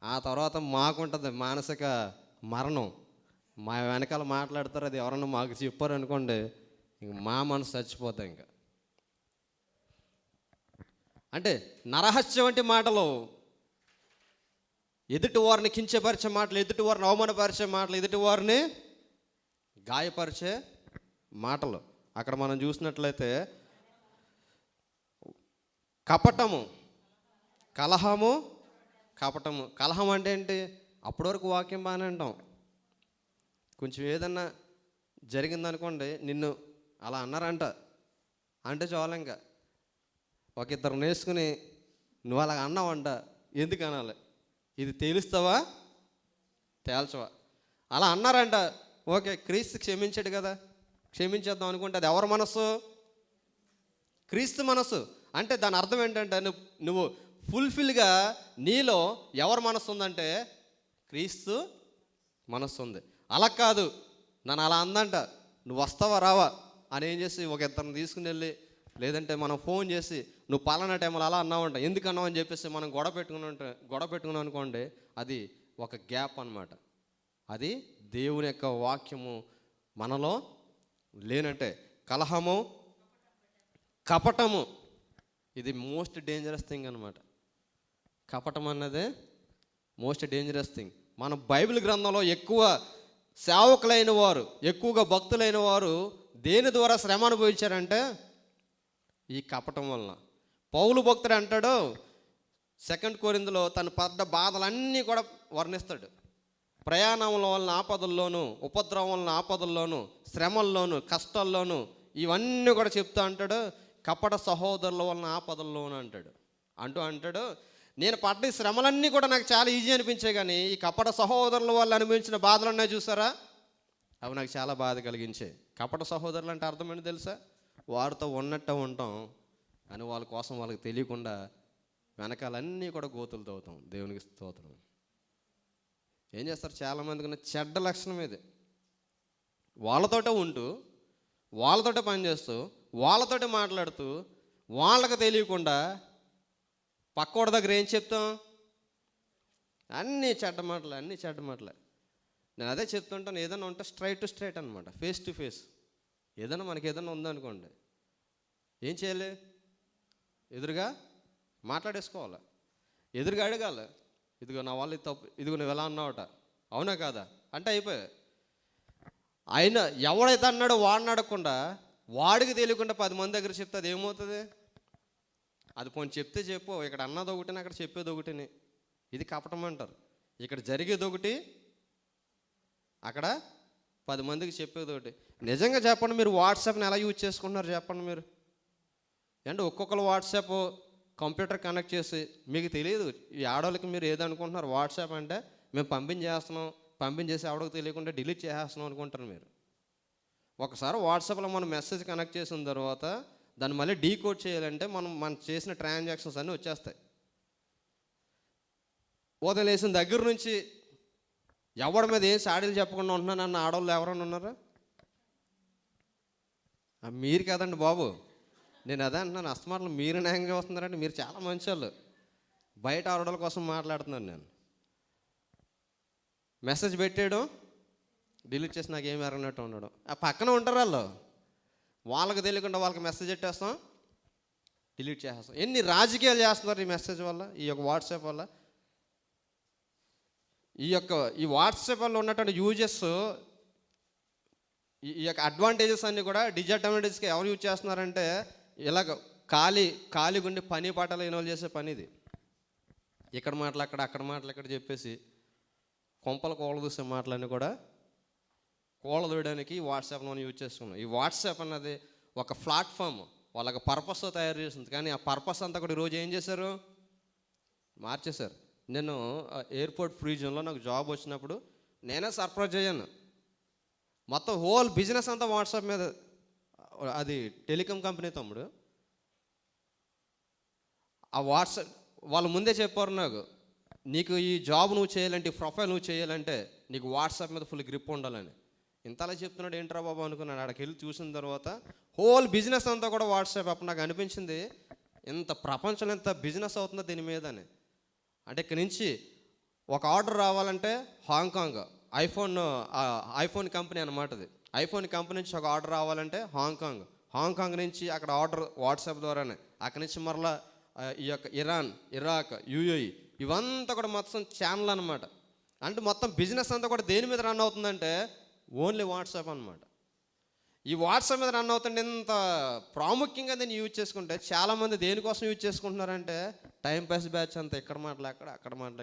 ఆ తర్వాత మాకుంటుంది మానసిక మరణం. మా వెనకాల మాట్లాడతారు, అది ఎవరన్నా మాకు చెప్పారు అనుకోండి, ఇంక మా మనసు చచ్చిపోతాయి. ఇంకా అంటే నరహత్య వంటి మాటలు, ఎదుటి వారిని కించపరిచే మాటలు, ఎదుటి వారిని అవమానపరిచే మాటలు, ఎదుటి వారిని గాయపరిచే మాటలు. అక్కడ మనం చూసినట్లయితే కపటము, కలహము, కపటము. కలహం అంటే ఏంటి? అప్పటి వరకు వాక్యం బాగానే అంటాం, కొంచెం ఏదన్నా జరిగిందనుకోండి, నిన్ను అలా అన్నారంట అంటే చాలు, ఇంకా ఒక ఇద్దరు నేసుకుని నువ్వు అలా అన్నావంట, ఎందుకు అనాలి? ఇది తేలుస్తావా తేల్చవా? అలా అన్నారంట. ఓకే, క్రీస్తు క్షమించాడు కదా, క్షమించేద్దాం అనుకుంటే అది ఎవరి మనస్సు? క్రీస్తు మనస్సు. అంటే దాని అర్థం ఏంటంటే నువ్వు ఫుల్ఫిల్గా నీలో ఎవరి మనస్సు ఉందంటే క్రీస్తు మనస్సు ఉంది. అలా కాదు, నన్ను అలా అందంట, నువ్వు వస్తావా రావా అని ఏం చేసి ఒక ఇద్దరిని తీసుకుని వెళ్ళి, లేదంటే మనం ఫోన్ చేసి నువ్వు పలానా టైంలో అలా అన్నావంట, ఎందుకు అన్నావు అని చెప్పేసి మనం గొడవ పెట్టుకున్నాం అనుకోండి, అది ఒక గ్యాప్ అన్నమాట. అది దేవుని యొక్క వాక్యము మనలో లేనట్టే. కలహము, కపటము, ఇది మోస్ట్ డేంజరస్ థింగ్ అనమాట. కపటం అన్నదే మోస్ట్ డేంజరస్ థింగ్. మన బైబిల్ గ్రంథంలో ఎక్కువ సేవకులైన వారు, ఎక్కువగా భక్తులైన వారు దేని ద్వారా శ్రమ అనుభవించారంటే ఈ కపటం వలన. పౌలు భక్తుడు అంటాడు 2 కొరింథీలో తను పడ్డ బాధలన్నీ కూడా వర్ణిస్తాడు. ప్రయాణముల వలన ఆపదల్లోనూ, ఉపద్రవం వలన ఆపదల్లోనూ, శ్రమల్లోనూ, కష్టాల్లోనూ ఇవన్నీ కూడా చెప్తూ అంటాడు. కపట సహోదరుల వలన ఆపదల్లోనూ అంటాడు నేను పడ్డ ఈ శ్రమలన్నీ కూడా నాకు చాలా ఈజీ అనిపించాయి, కానీ ఈ కపట సహోదరుల వల్ల అనుభవించిన బాధలన్నా చూసారా, అవి నాకు చాలా బాధ కలిగించాయి. కపట సహోదరులు అంటే అర్థం ఏంటి తెలుసా? వారితో ఉన్నట్టు ఉంటాం అని వాళ్ళ కోసం వాళ్ళకి తెలియకుండా వెనకాలన్నీ కూడా గోతులు తవ్వుతాం. దేవునికి స్తోత్రం. ఏం చేస్తారు చాలామందికి ఉన్న చెడ్డ లక్షణం ఇది. వాళ్ళతోటే ఉంటూ, వాళ్ళతోటే పనిచేస్తూ, వాళ్ళతోటే మాట్లాడుతూ, వాళ్ళకి తెలియకుండా పక్కోడి దగ్గర ఏం చెప్తాం? అన్నీ చెడ్డ మాటలే. నేను అదే చెప్తుంటాను, ఏదైనా ఉంటే స్ట్రైట్ టు స్ట్రైట్ అనమాట, ఫేస్ టు ఫేస్. ఏదైనా మనకి ఏదైనా ఉందనుకోండి, ఏం చేయాలి? ఎదురుగా మాట్లాడేసుకోవాలి, ఎదురుగా అడగాలి, ఇదిగో నా వాళ్ళు తప్పు, ఇదిగో నువ్వు ఎలా అన్నావట, అవునా కాదా అంటే అయిపోయాయి. ఆయన ఎవడైతే అన్నాడో వాడిని అడగకుండా, వాడికి తెలియకుండా 10 మంది దగ్గర చెప్తే అది ఏమవుతుంది? అది పోనీ చెప్తే చెప్పు, ఇక్కడ అన్నది ఒకటిని, అక్కడ చెప్పేది ఒకటిని. ఇది కపటం అంటారు. ఇక్కడ జరిగేది ఒకటి, అక్కడ 10 మందికి చెప్పేది ఒకటి. నిజంగా చెప్పండి, మీరు వాట్సాప్ని ఎలా యూజ్ చేసుకుంటున్నారు చెప్పండి మీరు. అంటే ఒక్కొక్కరు వాట్సాప్ కంప్యూటర్ కనెక్ట్ చేసి, మీకు తెలియదు ఈ ఆడవాళ్ళకి మీరు ఏదనుకుంటున్నారు, వాట్సాప్ అంటే మేము పంపించేసి ఆవిడకి తెలియకుండా డిలీట్ చేసేస్తున్నాం అనుకుంటారు మీరు. ఒకసారి వాట్సాప్లో మనం మెసేజ్ కనెక్ట్ చేసిన తర్వాత దాన్ని మళ్ళీ డీకోడ్ చేయాలంటే మనం చేసిన ట్రాన్సాక్షన్స్ అన్నీ వచ్చేస్తాయి. ఉదయం లేసిన దగ్గర నుంచి ఎవరి మీద ఏం సాడీలు చెప్పకుండా ఉంటున్నానన్న ఆడవాళ్ళు ఎవరైనా ఉన్నారా? మీరు కదండి బాబు, నేను అదే అంటున్నాను. అస్తమాటలు మీరు న్యాయం చూస్తున్నారంటే మీరు చాలా మంచి వాళ్ళు. బయట ఆడవాళ్ళ కోసం మాట్లాడుతున్నాను నేను. మెసేజ్ పెట్టేయడం, డిలీట్ చేసి నాకు ఏమి ఎరగనట్టు ఉండడం. ఆ పక్కన ఉంటారు వాళ్ళకి తెలియకుండా వాళ్ళకి మెసేజ్ పెట్టేస్తాం, డిలీట్ చేసేస్తాం. ఎన్ని రాజకీయాలు చేస్తున్నారు ఈ మెసేజ్ వల్ల, ఈ యొక్క వాట్సాప్ వల్ల. ఈ వాట్సాప్ వల్ల ఉన్నటువంటి యూజెస్, ఈ యొక్క అడ్వాంటేజెస్ అన్నీ కూడా డిజడ్వాంటేజెస్కి ఎవరు యూజ్ చేస్తున్నారంటే, ఇలాగ ఖాళీగుండి పని పాటలు ఇన్వాల్వ్ చేసే పని ఇది. ఇక్కడ మాటలు అక్కడ మాటలు ఇక్కడ చెప్పేసి కొంపలు కోళ్ళ దూసే మాటలన్నీ కూడా కోళ్ళ దూయడానికి వాట్సాప్ మనం యూజ్ చేస్తున్నాం. ఈ వాట్సాప్ అన్నది ఒక ప్లాట్ఫామ్, వాళ్ళకి పర్పస్తో తయారు చేస్తుంది. కానీ ఆ పర్పస్ అంతా కూడా ఈరోజు ఏం చేశారు? మార్చేశారు. నేను ఎయిర్పోర్ట్ ఫ్రీ జోన్లో నాకు జాబ్ వచ్చినప్పుడు నేనే సర్ప్రైజ్ అయ్యాను. మొత్తం హోల్ బిజినెస్ అంతా వాట్సాప్ మీద. అది టెలికాం కంపెనీ తమ్ముడు. ఆ వాట్సాప్ వాళ్ళు ముందే చెప్పారు నాకు, నీకు ఈ జాబ్ నువ్వు చేయాలంటే, ఈ ప్రొఫైల్ నువ్వు చేయాలంటే నీకు వాట్సాప్ మీద ఫుల్ గ్రిప్ ఉండాలని. ఇంతలా చెప్తున్నాడు ఏంట్రా బాబు అనుకున్నాను. అక్కడికి వెళ్ళి చూసిన తర్వాత హోల్ బిజినెస్ అంతా కూడా వాట్సాప్. అప్పుడు నాకు అనిపించింది, ఇంత ప్రపంచంలో ఎంత బిజినెస్ అవుతుందో దీని మీద అని. అంటే ఇక్కడి నుంచి ఒక ఆర్డర్ రావాలంటే హాంకాంగ్, ఐఫోన్ కంపెనీ అనమాట. అది ఐఫోన్ కంపెనీ నుంచి ఒక ఆర్డర్ రావాలంటే హాంకాంగ్ నుంచి అక్కడ ఆర్డర్ వాట్సాప్ ద్వారానే. అక్కడి నుంచి మరలా ఈ యొక్క ఇరాన్, ఇరాక్, యుఏఈ ఇవంతా కూడా మొత్తం ఛానల్ అనమాట. అంటే మొత్తం బిజినెస్ అంతా కూడా దేని మీద రన్ అవుతుందంటే ఓన్లీ వాట్సాప్ అనమాట. ఈ వాట్సాప్ మీద రన్ అవుతుంటే ఇంత ప్రాముఖ్యంగా దీన్ని యూజ్ చేసుకుంటే, చాలామంది దేనికోసం యూజ్ చేసుకుంటున్నారంటే టైంపాస్ బ్యాచ్ అంతా. ఇక్కడ మాటలు అక్కడ మాటలు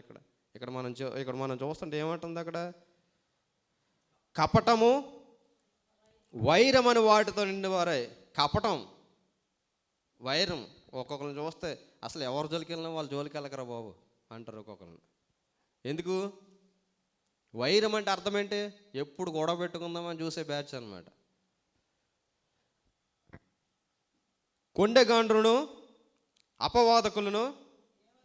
ఇక్కడ మనం చూస్తుంటే ఏమంటుంది అక్కడ? కపటము, వైరం అని వాటితో నిండివారే. కపటం, వైరం. ఒక్కొక్కరిని చూస్తే అసలు ఎవరి జోలికి వెళ్ళినా వాళ్ళ జోలికి వెళ్ళకరా బాబు. అంటారు ఒక్కొక్కరిని. ఎందుకు? వైరం అంటే అర్థం ఏంటి? ఎప్పుడు గొడవ పెట్టుకుందామని చూసే బ్యాచ్ అనమాట. కొండెగాండ్రును, అపవాదకులను,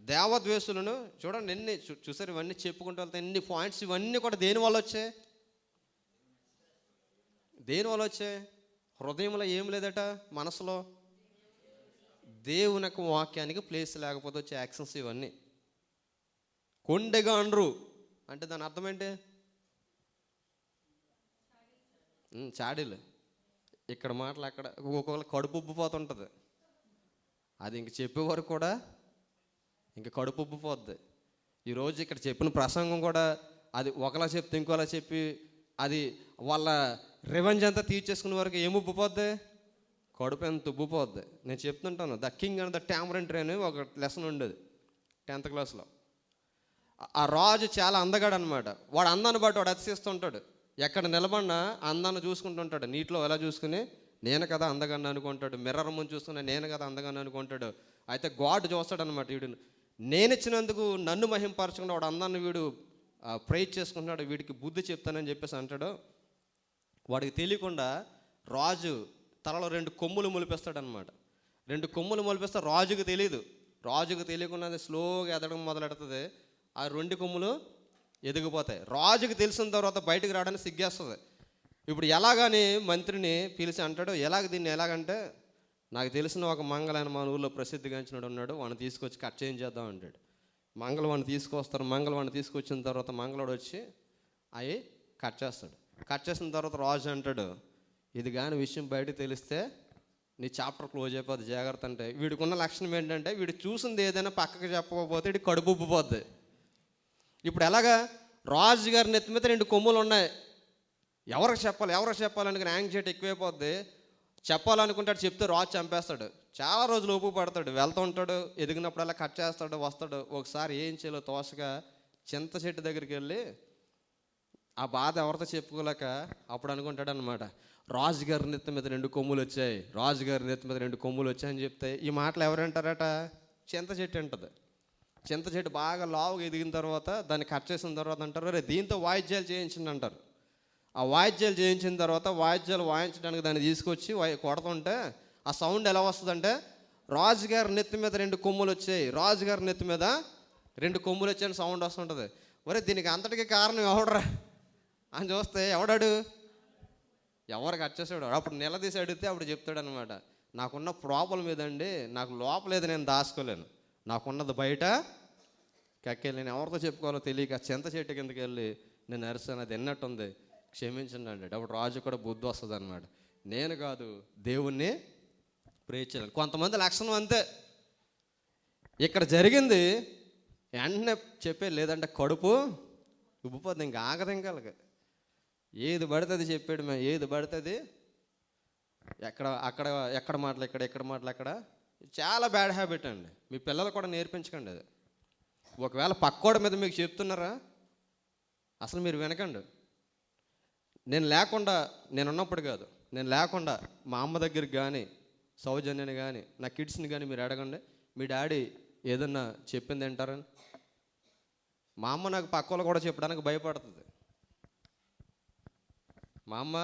దేవద్వేషులను చూడండి ఎన్ని చూసారు. ఇవన్నీ చెప్పుకుంటూ వెళ్తే ఎన్ని పాయింట్స్. ఇవన్నీ కూడా దేని వల్ల వచ్చాయి? దేని వల్ల వచ్చాయి? హృదయంలో ఏం లేదట, మనసులో దేవుని యొక్క వాక్యానికి ప్లేస్ లేకపోతే వచ్చే యాక్షన్స్ ఇవన్నీ. కొండెగాండ్రు అంటే దాని అర్థం ఏంటి? చాడీలు. ఇక్కడ మాటలు అక్కడ ఒక్కొక్కరు కడుపు ఉబ్బిపోతుంటుంది. అది ఇంక చెప్పేవారు కూడా ఇంక కడుపు ఉబ్బిపోద్ది. ఈరోజు ఇక్కడ చెప్పిన ప్రసంగం కూడా అది ఒకలా చెప్తే ఇంకోలా చెప్పి అది వాళ్ళ రివెంజ్ అంతా తీర్చేసుకునే వరకు ఏమి ఉబ్బిపోద్ది? కడుపు ఎంత ఉబ్బిపోద్ది. నేను చెప్తుంటాను, the king and the tamarind tree అని ఒక లెసన్ ఉండేది 10th క్లాస్లో. ఆ రాజు చాలా అందగాడు అనమాట. వాడు అందాన్ని బట్టి వాడు అతిశిస్తుంటాడు. ఎక్కడ నిలబడినా అందాన్ని చూసుకుంటుంటాడు. నీటిలో ఎలా చూసుకుని నేను కదా అందగాన్ని అనుకుంటాడు. మిర్రర్ ముందు చూసుకుని నేను కదా అందగాన్ని అనుకుంటాడు. అయితే గాడ్ చూస్తాడనమాట. వీడు నేనిచ్చినందుకు నన్ను మహింపరచకుండా వాడు అందాన్ని వీడు ప్రైజ్ చేసుకుంటున్నాడు, వీడికి బుద్ధి చెప్తానని చెప్పేసి అంటాడు. వాడికి తెలియకుండా రాజు తలలో 2 కొమ్ములు మొలిపిస్తాడనమాట. 2 కొమ్ములు మొలిపిస్తే రాజుకు తెలియదు. రాజుకు తెలియకుండా అది స్లోగా ఎదగడం మొదలెడుతుంది. ఆ 2 కొమ్ములు ఎదిగిపోతాయి. రాజుకు తెలిసిన తర్వాత బయటకు రావడానికి సిగ్గేస్తుంది. ఇప్పుడు ఎలాగని మంత్రిని పిలిచి అంటాడు, దీన్ని ఎలాగంటే నాకు తెలిసిన ఒక మంగళ మన ఊళ్ళో ప్రసిద్ధిగాంచినాడు ఉన్నాడు, వాడిని తీసుకొచ్చి కట్ చేయించేద్దాం అంటాడు. మంగళవాడిని తీసుకొస్తారు. మంగళవాడిని తీసుకొచ్చిన తర్వాత మంగళవాడు వచ్చి అవి కట్ చేస్తాడు. కట్ చేసిన తర్వాత రాజు అంటాడు, ఇది కానీ విషయం బయటకు తెలిస్తే నీ చాప్టర్ క్లోజ్ అయిపోద్ది, జాగ్రత్త. అంటే వీడికి ఉన్న లక్షణం ఏంటంటే వీడు చూసింది ఏదైనా పక్కకు చెప్పకపోతే వీడి కడుపు ఉబ్బిపోద్ది. ఇప్పుడు ఎలాగా? రాజుగారి నెత్తి మీద 2 కొమ్ములు ఉన్నాయి. ఎవరికి చెప్పాలని యాంగ్జైటీ ఎక్కువైపోద్ది. చెప్పాలనుకుంటాడు, చెప్తే రాజు చంపేస్తాడు. చాలా రోజులు ఓపు పడతాడు. వెళ్తూ ఉంటాడు, ఎదిగినప్పుడల్లా కట్ చేస్తాడు, వస్తాడు. ఒకసారి ఏం చేయాలో తోసగా చింత చెట్టు దగ్గరికి వెళ్ళి ఆ బాధ ఎవరితో చెప్పుకోలేక అప్పుడు అనుకుంటాడు అనమాట, రాజుగారి నెత్తి మీద 2 కొమ్ములు వచ్చాయి, రాజుగారి నెత్తి మీద 2 కొమ్ములు వచ్చాయని చెప్తే ఈ మాటలు ఎవరంటారట? చింత చెట్టు అంటుంది. చింత చెట్టు బాగా లావుగా ఎదిగిన తర్వాత దాన్ని కట్ చేసిన తర్వాత అంటారు, రే దీంతో వాయిద్యాలు చేయించండి అంటారు. ఆ వాయిద్యాలు చేయించిన తర్వాత వాయిద్యాలు వాయించడానికి దాన్ని తీసుకొచ్చి కొడుతుంటే ఆ సౌండ్ ఎలా వస్తుందంటే, రాజుగారి నెత్తి మీద 2 కొమ్ములు వచ్చాయి, రాజుగారి నెత్తి మీద 2 కొమ్ములు వచ్చాయని సౌండ్ వస్తుంటుంది. ఒరే దీనికి అంతటికీ కారణం ఎవడరా అని చూస్తే ఎవడాడు? ఎవరు కట్ చేసాడు? అప్పుడు నిలదీసి అడిగితే అప్పుడు చెప్తాడు అనమాట, నాకున్న ప్రాబ్లం ఏదండి, నాకు లోపలేదు, నేను దాచుకోలేను, నాకున్నది బయట కక్కేళ్ళి నేను ఎవరితో చెప్పుకోవాలో తెలియక చింత చెట్టు కిందకి వెళ్ళి నేను అరిసాను, అది ఎన్నట్టుంది, క్షమించండి అంటే అప్పుడు రాజు కూడా బుద్ధి వస్తుంది అనమాట. నేను కాదు దేవుణ్ణి ప్రేమించాను. కొంతమంది లక్షణం అంతే. ఇక్కడ జరిగింది వెంటనే చెప్పే, లేదంటే కడుపు ఉబ్బిపోద్ది, ఇంకా ఆగదు. ఇంకా ఏది పడుతుంది చెప్పాడు, మేము ఏది పడుతుంది ఎక్కడ మాటలు ఎక్కడ మాటలు అక్కడ. చాలా బ్యాడ్ హ్యాబిట్ అండి. మీ పిల్లలు కూడా నేర్పించకండి అది. ఒకవేళ పక్కోడి మీద మీకు చెప్తున్నారా అసలు మీరు వినకండి. నేనున్నప్పుడు కాదు, నేను లేకుండా మా అమ్మ దగ్గరికి కానీ సౌజన్యని కానీ నా కిడ్స్ని కానీ మీరు అడగండి, మీ డాడీ ఏదన్నా చెప్పింది వింటారని. మా అమ్మ నాకు పక్కోళ్ళు కూడా చెప్పడానికి భయపడుతుంది. మా అమ్మ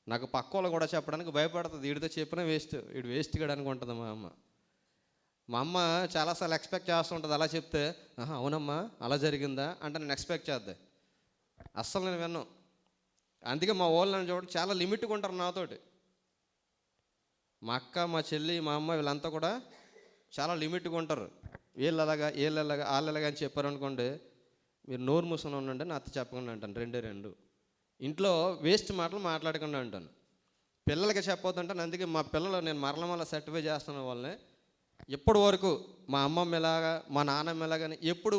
నాకు పక్కోళ్ళు కూడా చెప్పడానికి భయపడుతుంది. వీడితో చెప్పినా వీడు వేస్ట్ కాడు అనుకుంటుంది మా అమ్మ. మా అమ్మ చాలాసార్లు ఎక్స్పెక్ట్ చేస్తూ ఉంటుంది, అలా చెప్తే అవునమ్మా అలా జరిగిందా అంటే నేను ఎక్స్పెక్ట్ చేద్దా. అస్సలు నేను విన్నాను. అందుకే మా వాళ్ళు నన్ను చూడండి చాలా లిమిట్గా ఉంటారు నాతోటి. మా అక్క, మా చెల్లి, మా అమ్మ వీళ్ళంతా కూడా చాలా లిమిట్గా ఉంటారు. వీళ్ళలాగా వాళ్ళలాగా అని చెప్పారనుకోండి, మీరు నోరు మూసుకొని ఉండండి, నాతో చెప్పకుండా అంటాను 2 ఇంట్లో వేస్ట్ మాటలు మాట్లాడకుండా అంటాను. పిల్లలకి చెప్పొద్దంటాను. అందుకే మా పిల్లలు నేను మరల సర్టిఫై చేస్తున్న వాళ్ళని ఎప్పటి వరకు మా అమ్మమ్మ ఎలాగా మా నాన్నమ్మ ఎలాగని ఎప్పుడు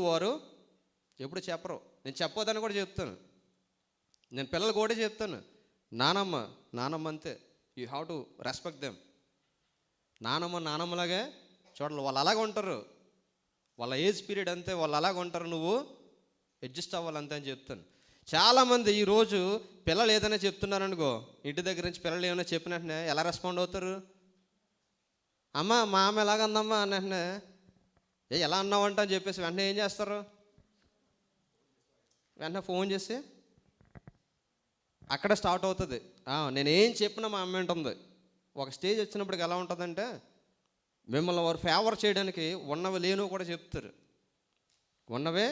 చెప్పరు. నేను చెప్పొద్దని కూడా చెప్తాను. నేను పిల్లలు కూడా చెప్తాను, నానమ్మ అంతే, you have to respect them. నానమ్మలాగే చూడాలి. వాళ్ళు అలాగ ఉంటారు, వాళ్ళ ఏజ్ పీరియడ్ అంతే, వాళ్ళు అలాగ ఉంటారు, నువ్వు అడ్జస్ట్ అవ్వాలంతే అని చెప్తాను. చాలామంది ఈరోజు పిల్లలు ఏదైనా చెప్తున్నారనుకో, ఇంటి దగ్గర నుంచి పిల్లలు ఏమైనా చెప్పినట్టునే ఎలా రెస్పాండ్ అవుతారు? అమ్మ మా అమ్మ ఎలాగందమ్మా అన్నట్టునే ఎలా అన్నావంట అని చెప్పేసి వెంటనే ఏం చేస్తారు, వెంటనే ఫోన్ చేసి అక్కడ స్టార్ట్ అవుతుంది. నేనేం చెప్పినా మా అమ్మ ఉంటుంది. ఒక స్టేజ్ వచ్చినప్పటికి ఎలా ఉంటుందంటే మిమ్మల్ని వారు ఫేవర్ చేయడానికి ఉన్నవి లేనివి కూడా చెప్తారు, ఉన్నవే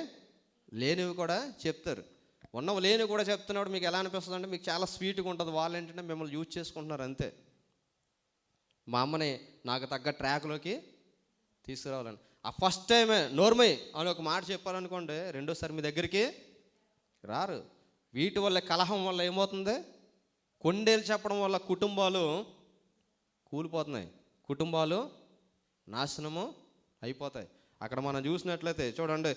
లేనివి కూడా చెప్తారు. ఉన్నవి లేనివి కూడా చెప్తున్నప్పుడు మీకు ఎలా అనిపిస్తుంది అంటే మీకు చాలా స్వీట్గా ఉంటుంది. వాళ్ళు ఏంటంటే మిమ్మల్ని యూజ్ చేసుకుంటున్నారు అంతే. మా అమ్మని నాకు తగ్గ ట్రాక్లోకి తీసుకురావాలని ఆ ఫస్ట్ టైమే నోర్మై అని ఒక మాట చెప్పాలనుకోండి, రెండోసారి మీ దగ్గరికి రారు. వీటి వల్ల కలహం వల్ల ఏమవుతుంది, కొండేలు చెప్పడం వల్ల కుటుంబాలు కూలిపోతున్నాయి, కుటుంబాలు నాశనము అయిపోతాయి. అక్కడ మనం చూసినట్లయితే చూడండి,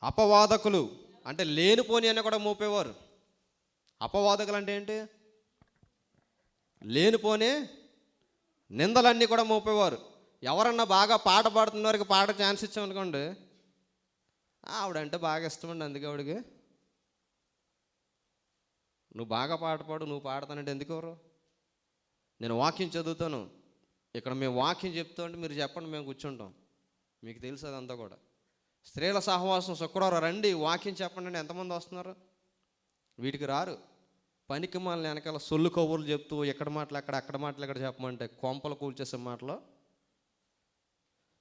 అపవాదకులు అంటే లేనిపోని అని కూడా మోపేవారు. అపవాదకులు అంటే ఏంటి, లేనిపోని నిందలన్నీ కూడా మోపేవారు. ఎవరన్నా బాగా పాట పాడుతున్న వారికి పాట ఛాన్స్ ఇచ్చామనుకోండి, ఆవిడంటే బాగా ఇష్టమండి అందుకే ఆవిడకి, నువ్వు బాగా పాట పాడు, నువ్వు పాడతానంటే ఎందుకు ఎవరు, నేను వాక్యం చదువుతాను, ఇక్కడ మేము వాక్యం చెప్తామంటే మీరు చెప్పండి, మేము కూర్చుంటాం. మీకు తెలుసు అదంతా కూడా. స్త్రీల సహవాసం శుక్రవారం రండి వాక్యం చెప్పండి అంటే ఎంతమంది వస్తున్నారు, వీటికి రారు. పనికి మాలని వెనకాల సొల్లు కబుర్లు చెప్తూ ఎక్కడ మాటలు అక్కడ మాటలు ఎక్కడ చెప్పమంటే కొంపలు కూల్చేసే మాటలు.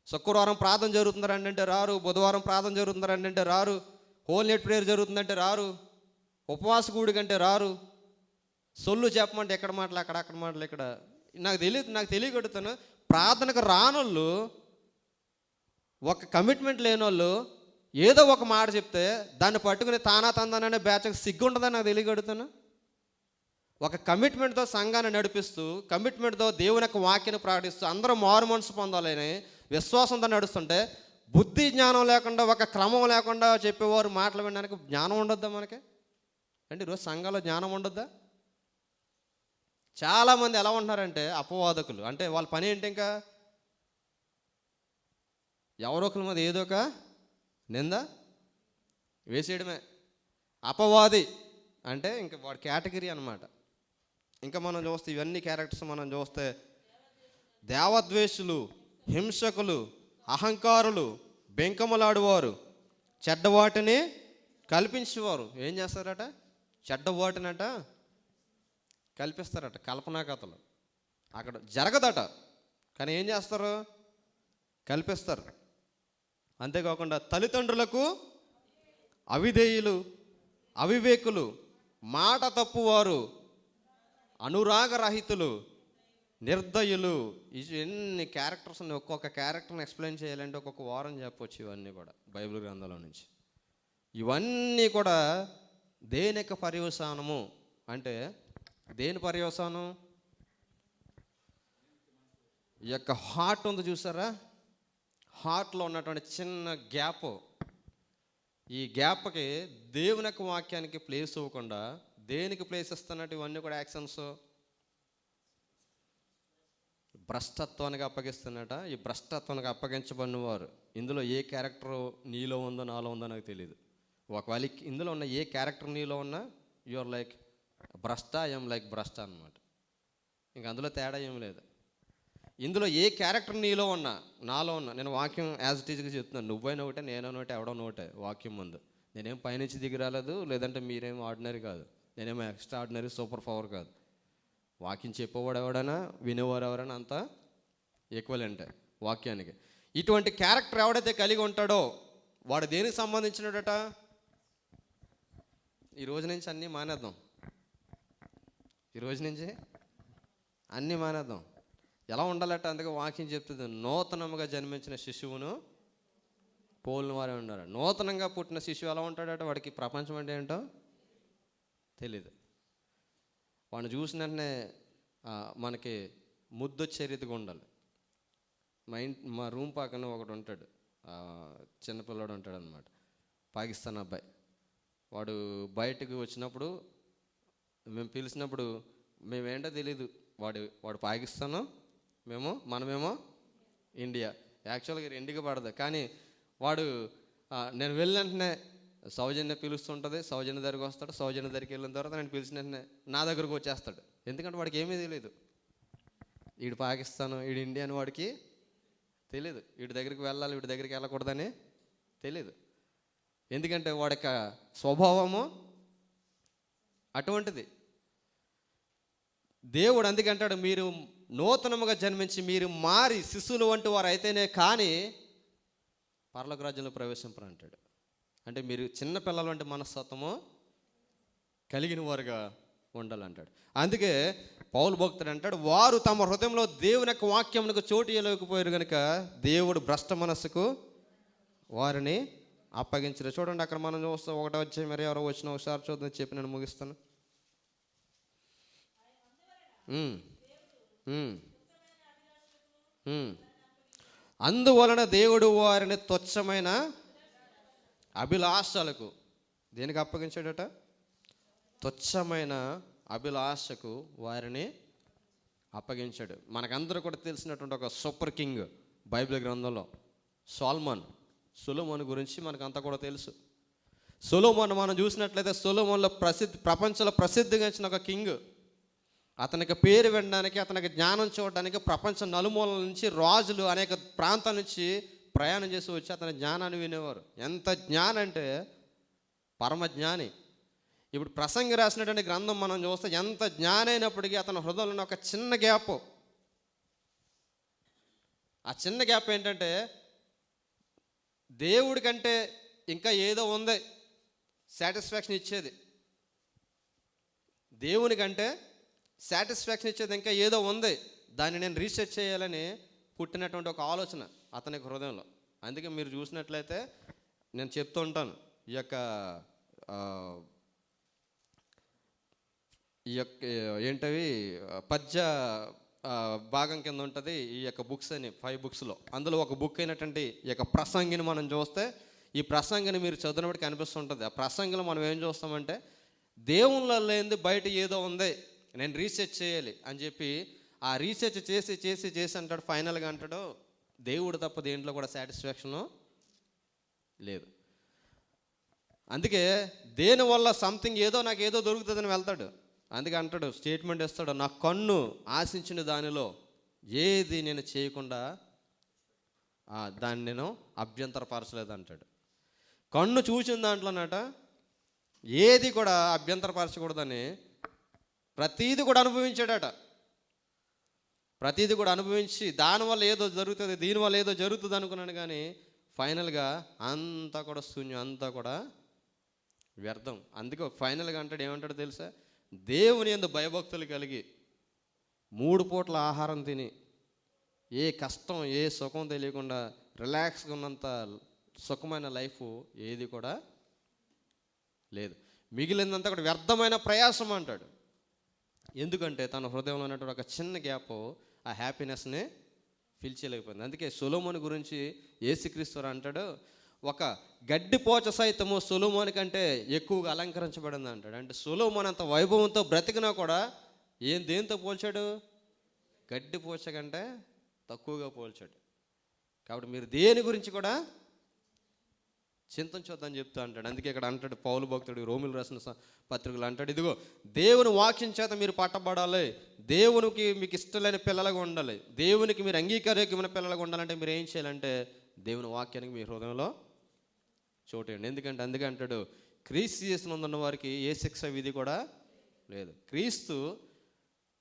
శుక్రవారం ప్రార్థన జరుగుతుందండి అంటే రారు, బుధవారం ప్రార్థన జరుగుతుందండి అంటే రారు, హోల్ నైట్ ప్రేయర్ జరుగుతుందంటే రారు, ఉపవాస కూడి కంటే రారు, సొల్లు చెప్పమంటే ఎక్కడ మాటలు అక్కడ మాటలు ఇక్కడ. నాకు తెలియగడుతాను, ప్రార్థనకు రానోళ్ళు, ఒక కమిట్మెంట్ లేని వాళ్ళు ఏదో ఒక మాట చెప్తే దాన్ని పట్టుకుని తానా తందాననే బ్యాచ్కి సిగ్గు ఉంటుందని నాకు తెలియగడుతాను. ఒక కమిట్మెంట్తో సంఘాన్ని నడిపిస్తూ, కమిట్మెంట్తో దేవుని యొక్క వాక్యాన్ని ప్రకటిస్తూ అందరూ మారు మనసు పొందాలని విశ్వాసంతో నడుస్తుంటే బుద్ధి జ్ఞానం లేకుండా, ఒక క్రమం లేకుండా చెప్పేవారు మాటలు వినడానికి జ్ఞానం ఉండొద్దా మనకి? అంటే ఈరోజు సంఘాల్లో జ్ఞానం ఉండొద్దా? చాలామంది ఎలా ఉంటున్నారంటే అపవాదకులు, అంటే వాళ్ళ పని ఏంటి, ఇంకా ఎవరో ఒకరి మీద ఏదో ఒక నింద వేసేయడమే. అపవాది అంటే ఇంకా వాడి కేటగిరీ అన్నమాట. ఇంకా మనం చూస్తే ఇవన్నీ క్యారెక్టర్స్ మనం చూస్తే దేవద్వేషులు, హింసకులు, అహంకారులు, బెంకములాడువారు, చెడ్డవాటిని కల్పించేవారు. ఏం చేస్తారట, చెడ్డవాటినట కల్పిస్తారట. కల్పనా కథలు అక్కడ జరగదట, కానీ ఏం చేస్తారు, కల్పిస్తారు. అంతేకాకుండా తల్లిదండ్రులకు అవిధేయులు, అవివేకులు, మాట తప్పువారు, అనురాగరహితులు, నిర్దయులు. ఎన్ని క్యారెక్టర్స్ ఉన్నాయి, ఒక్కొక్క క్యారెక్టర్ని ఎక్స్ప్లెయిన్ చేయాలంటే ఒక్కొక్క వారం చెప్పవచ్చు. ఇవన్నీ కూడా బైబిల్ గ్రంథంలో నుంచి. ఇవన్నీ కూడా దేని యొక్క పర్యవసానము అంటే, దేని పర్యవసానం, ఈ యొక్క హార్ట్ ఉంది చూసారా, హార్ట్లో ఉన్నటువంటి చిన్న గ్యాప్, ఈ గ్యాప్కి దేవుని యొక్క వాక్యానికి ప్లేస్ ఇవ్వకుండా దేనికి ప్లేస్ ఇస్తున్నట్టు ఇవన్నీ కూడా యాక్షన్స్ భ్రష్టత్వానికి అప్పగిస్తున్నట. ఈ భ్రష్టత్వానికి అప్పగించబడిన వారు, ఇందులో ఏ క్యారెక్టర్ నీలో ఉందో నాలో ఉందో నాకు తెలియదు. ఒకవేళ ఇందులో ఉన్న ఏ క్యారెక్టర్ నీలో ఉన్నా యు ఆర్ లైక్ భ్రష్ట, ఐఎమ్ లైక్ భ్రష్ట అనమాట. ఇంక అందులో తేడా ఏం లేదు. ఇందులో ఏ క్యారెక్టర్ నీలో ఉన్నా నాలో ఉన్నా, నేను వాక్యం యాజ్ ఇట్ ఈజ్గా చెప్తున్నాను, నువ్వైనా ఒకటే, నేనైనా ఒకటే, ఎవడో ఒకటే. వాక్యం ముందు నేనేం పైనుంచి దిగి రాలేదు, లేదంటే మీరేం ఆర్డినరీ కాదు, నేనేమో ఎక్స్ట్రా ఆర్డినరీ సూపర్ పవర్ కాదు. వాక్యం చెప్పేవాడు ఎవడైనా, వినేవారు ఎవరైనా అంతా ఈక్వలెంటే వాక్యానికి. ఇటువంటి క్యారెక్టర్ ఎవడైతే కలిగి ఉంటాడో వాడు దేనికి సంబంధించినడట. ఈ రోజు నుంచి అన్నీ మానేద్దాం, ఈ రోజు నుంచి అన్నీ మానేద్దాం. ఎలా ఉండాలట, అందుకే వాక్యం చెప్తుంది, నూతనముగా జన్మించిన శిశువును పోలిన వారే ఉన్నారు. నూతనంగా పుట్టిన శిశువు ఎలా ఉంటాడట, వాడికి ప్రపంచం అంటే ఏంటో తెలీదు. వాడిని చూసిన వెంటనే మనకి ముద్దొచ్చే రీతిగా ఉండాలి. మా రూమ్ పక్కన ఒకడు ఉంటాడు, చిన్నపిల్లడు ఉంటాడు అనమాట, పాకిస్తాన్ అబ్బాయి. వాడు బయటకు వచ్చినప్పుడు మేము పిలిచినప్పుడు మేమేంటో తెలీదు, వాడు పాకిస్తాను, మనమేమో ఇండియా. యాక్చువల్గా రెండుగా పడదు, కానీ వాడు నేను వెళ్ళిన సౌజన్య పిలుస్తుంటుంది, సౌజన్య దగ్గరికి వస్తాడు, సౌజన్య దగ్గరికి వెళ్ళిన తర్వాత నేను పిలిచిన వెంటనే నా దగ్గరకు తెలియదు. వీడి దగ్గరికి వెళ్ళాలి, వీడి దగ్గరికి వెళ్ళకూడదని తెలియదు. ఎందుకంటే వాడి యొక్క స్వభావము అటువంటిది. దేవుడు అందుకంటాడు, మీరు నూతనముగా జన్మించి మీరు మారి శిశువులు వంటి వారు అయితేనే కానీ పరలోక రాజ్యంలో ప్రవేశింపరు అంటాడు. అంటే మీరు చిన్న పిల్లల వంటి మనస్తత్వము కలిగిన వారుగా ఉండాలంటాడు. అందుకే పౌలు భక్తుడు అంటాడు, వారు తమ హృదయంలో దేవుని యొక్క వాక్యమునకు చోటు ఇవ్వలేకపోయారు కనుక దేవుడు భ్రష్ట మనస్సుకు వారిని అప్పగించరు. చూడండి, అక్కడ మనం చూస్తాం 1వ అధ్యాయం 26వ వచనం ఒకసారి చూద్దాం, చెప్పి నేను ముగిస్తాను. అందువలన దేవుడు వారిని తుచ్చమైన అభిలాషలకు, దేనికి అప్పగించాడట? తుచ్చమైన అభిలాషకు వారిని అప్పగించాడు. మనకందరూ కూడా తెలిసినటువంటి ఒక సూపర్ కింగ్ బైబిల్ గ్రంథంలో సొలొమోను గురించి మనకంతా కూడా తెలుసు. సొలొమోను మనం చూసినట్లయితే సొలొమోన్లో ప్రపంచంలో ప్రసిద్ధిగాంచిన ఒక కింగ్. అతనికి పేరు వినడానికి, అతనికి జ్ఞానం చూడడానికి ప్రపంచం నలుమూలల నుంచి రాజులు అనేక ప్రాంతాల నుంచి ప్రయాణం చేసి వచ్చి అతని జ్ఞానాన్ని వినేవారు. ఎంత జ్ఞానం అంటే పరమ జ్ఞాని. ఇప్పుడు ప్రసంగి రాసినటువంటి గ్రంథం మనం చూస్తే ఎంత జ్ఞానం అయినప్పటికీ అతని హృదయంలో ఒక చిన్న గ్యాప్. ఆ చిన్న గ్యాప్ ఏంటంటే దేవుడి కంటే ఇంకా ఏదో ఉంది సాటిస్ఫాక్షన్ ఇచ్చేది. దేవుని కంటే సాటిస్ఫాక్షన్ ఇచ్చేది ఇంకా ఏదో ఉంది, దాన్ని నేను రీసెర్చ్ చేయాలని పుట్టినటువంటి ఒక ఆలోచన అతనికి హృదయంలో. అందుకే మీరు చూసినట్లయితే నేను చెప్తూ ఉంటాను, ఈ యొక్క ఏంటవి పద్య భాగం కింద ఉంటుంది ఈ యొక్క బుక్స్ అని 5 బుక్స్లో. అందులో ఒక బుక్ అయినటువంటి ఈ యొక్క ప్రసంగిని మనం చూస్తే, ఈ ప్రసంగిని మీరు చదివినప్పటికీ కనిపిస్తుంటుంది. ఆ ప్రసంగిలో మనం ఏం చూస్తామంటే దేవుళ్ళ లేనిది బయట ఏదో ఉంది, నేను రీసెర్చ్ చేయాలి అని చెప్పి ఆ రీసెర్చ్ చేసి చేసి చేసి అంటాడు. ఫైనల్గా అంటాడు, దేవుడు తప్ప దేంట్లో కూడా సాటిస్ఫాక్షను లేదు. అందుకే దేనివల్ల సంథింగ్ ఏదో నాకు ఏదో దొరుకుతుందని వెళ్తాడు. అందుకే అంటాడు, స్టేట్మెంట్ ఇస్తాడు, నా కన్ను ఆశించిన దానిలో ఏది నేను చేయకుండా దాన్ని నేను అభ్యంతరపరచలేదు అంటాడు. కన్ను చూసిన దాంట్లోనట ఏది కూడా అభ్యంతరపరచకూడదని ప్రతీది కూడా అనుభవించాడట. ప్రతీది కూడా అనుభవించి దానివల్ల ఏదో జరుగుతుంది, దీనివల్ల ఏదో జరుగుతుంది అనుకున్నాను. కానీ ఫైనల్గా అంతా కూడా శూన్యం, అంతా కూడా వ్యర్థం. అందుకే ఫైనల్గా అంటాడు, ఏమంటాడు తెలుసా? దేవుని యందు భయభక్తులు కలిగి 3 పూట్ల ఆహారం తిని ఏ కష్టం ఏ సుఖం తెలియకుండా రిలాక్స్గా ఉన్నంత సుఖమైన లైఫ్ ఏది కూడా లేదు. మిగిలిందంతా కూడా వ్యర్థమైన ప్రయాసం అంటాడు. ఎందుకంటే తన హృదయంలో ఉన్నటువంటి ఒక చిన్న గ్యాప్ ఆ హ్యాపీనెస్ని ఫిల్ చేయలేకపోయింది. అందుకే సొలొమోను గురించి యేసుక్రీస్తు అంటాడు, ఒక గడ్డిపోచ సైతము సొలొమోను కంటే ఎక్కువగా అలంకరించబడింది అంటాడు. అంటే సొలొమోను అంత వైభవంతో బ్రతికినా కూడా దేంతో పోల్చాడు? గడ్డిపోచ కంటే తక్కువగా పోల్చాడు. కాబట్టి మీరు దేని గురించి కూడా చింతించొద్దని చెప్తా అంటాడు. అందుకే ఇక్కడ అంటాడు పౌలు భక్తుడు రోమిలు రాసిన పత్రికలు అంటాడు, ఇదిగో దేవుని వాక్యం చేత మీరు పట్టబడాలి, దేవునికి మీకు ఇష్టమైన పిల్లలుగా ఉండాలి, దేవునికి మీరు అంగీకార్యమైన పిల్లలుగా ఉండాలంటే మీరు ఏం చేయాలంటే దేవుని వాక్యానికి మీ హృదయంలో చోటేయండి. ఎందుకంటే అందుకే అంటాడు, క్రీస్తు యేసునందున్న వారికి ఏ శిక్ష విధి కూడా లేదు. క్రీస్తు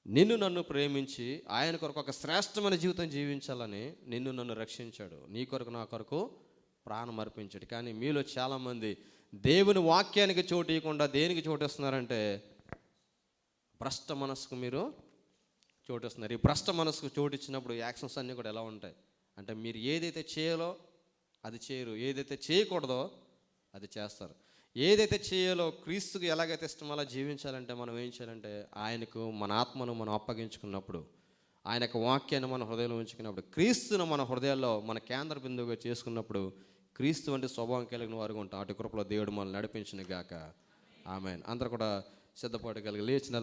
నిన్ను నన్ను ప్రేమించి ఆయన కొరకు ఒక శ్రేష్టమైన జీవితం జీవించాలని నిన్ను నన్ను రక్షించాడు, నీ కొరకు నా కొరకు ప్రాణం అర్పించాడు. కానీ మీలో చాలామంది దేవుని వాక్యానికి చోటు ఇవ్వకుండా దేనికి చోటిస్తున్నారంటే భ్రష్ట మనస్సుకు మీరు చోటిస్తున్నారు. ఈ భ్రష్ట మనస్సుకు చోటు ఇచ్చినప్పుడు యాక్షన్స్ అన్నీ కూడా ఎలా ఉంటాయి అంటే మీరు ఏదైతే చేయాలో అది చేయరు, ఏదైతే చేయకూడదో అది చేస్తారు. ఏదైతే చేయాలో క్రీస్తుకు ఎలాగైతే ఇష్టం అలా జీవించాలంటే మనం ఏం చేయాలంటే ఆయనకు మన ఆత్మను మనం అప్పగించుకున్నప్పుడు, ఆయన యొక్క వాక్యాన్ని మన హృదయంలో ఉంచుకున్నప్పుడు, క్రీస్తును మన హృదయాల్లో మన కేంద్ర బిందువుగా చేసుకున్నప్పుడు క్రీస్తు వంటి స్వభావం కలిగిన వారుగా ఉంటాం. అటు కృపలో దేవుడు మనల్ని నడిపించిన గాక. ఆమేన్. అందరూ కూడా సిద్ధపాటు కలిగి లేచిన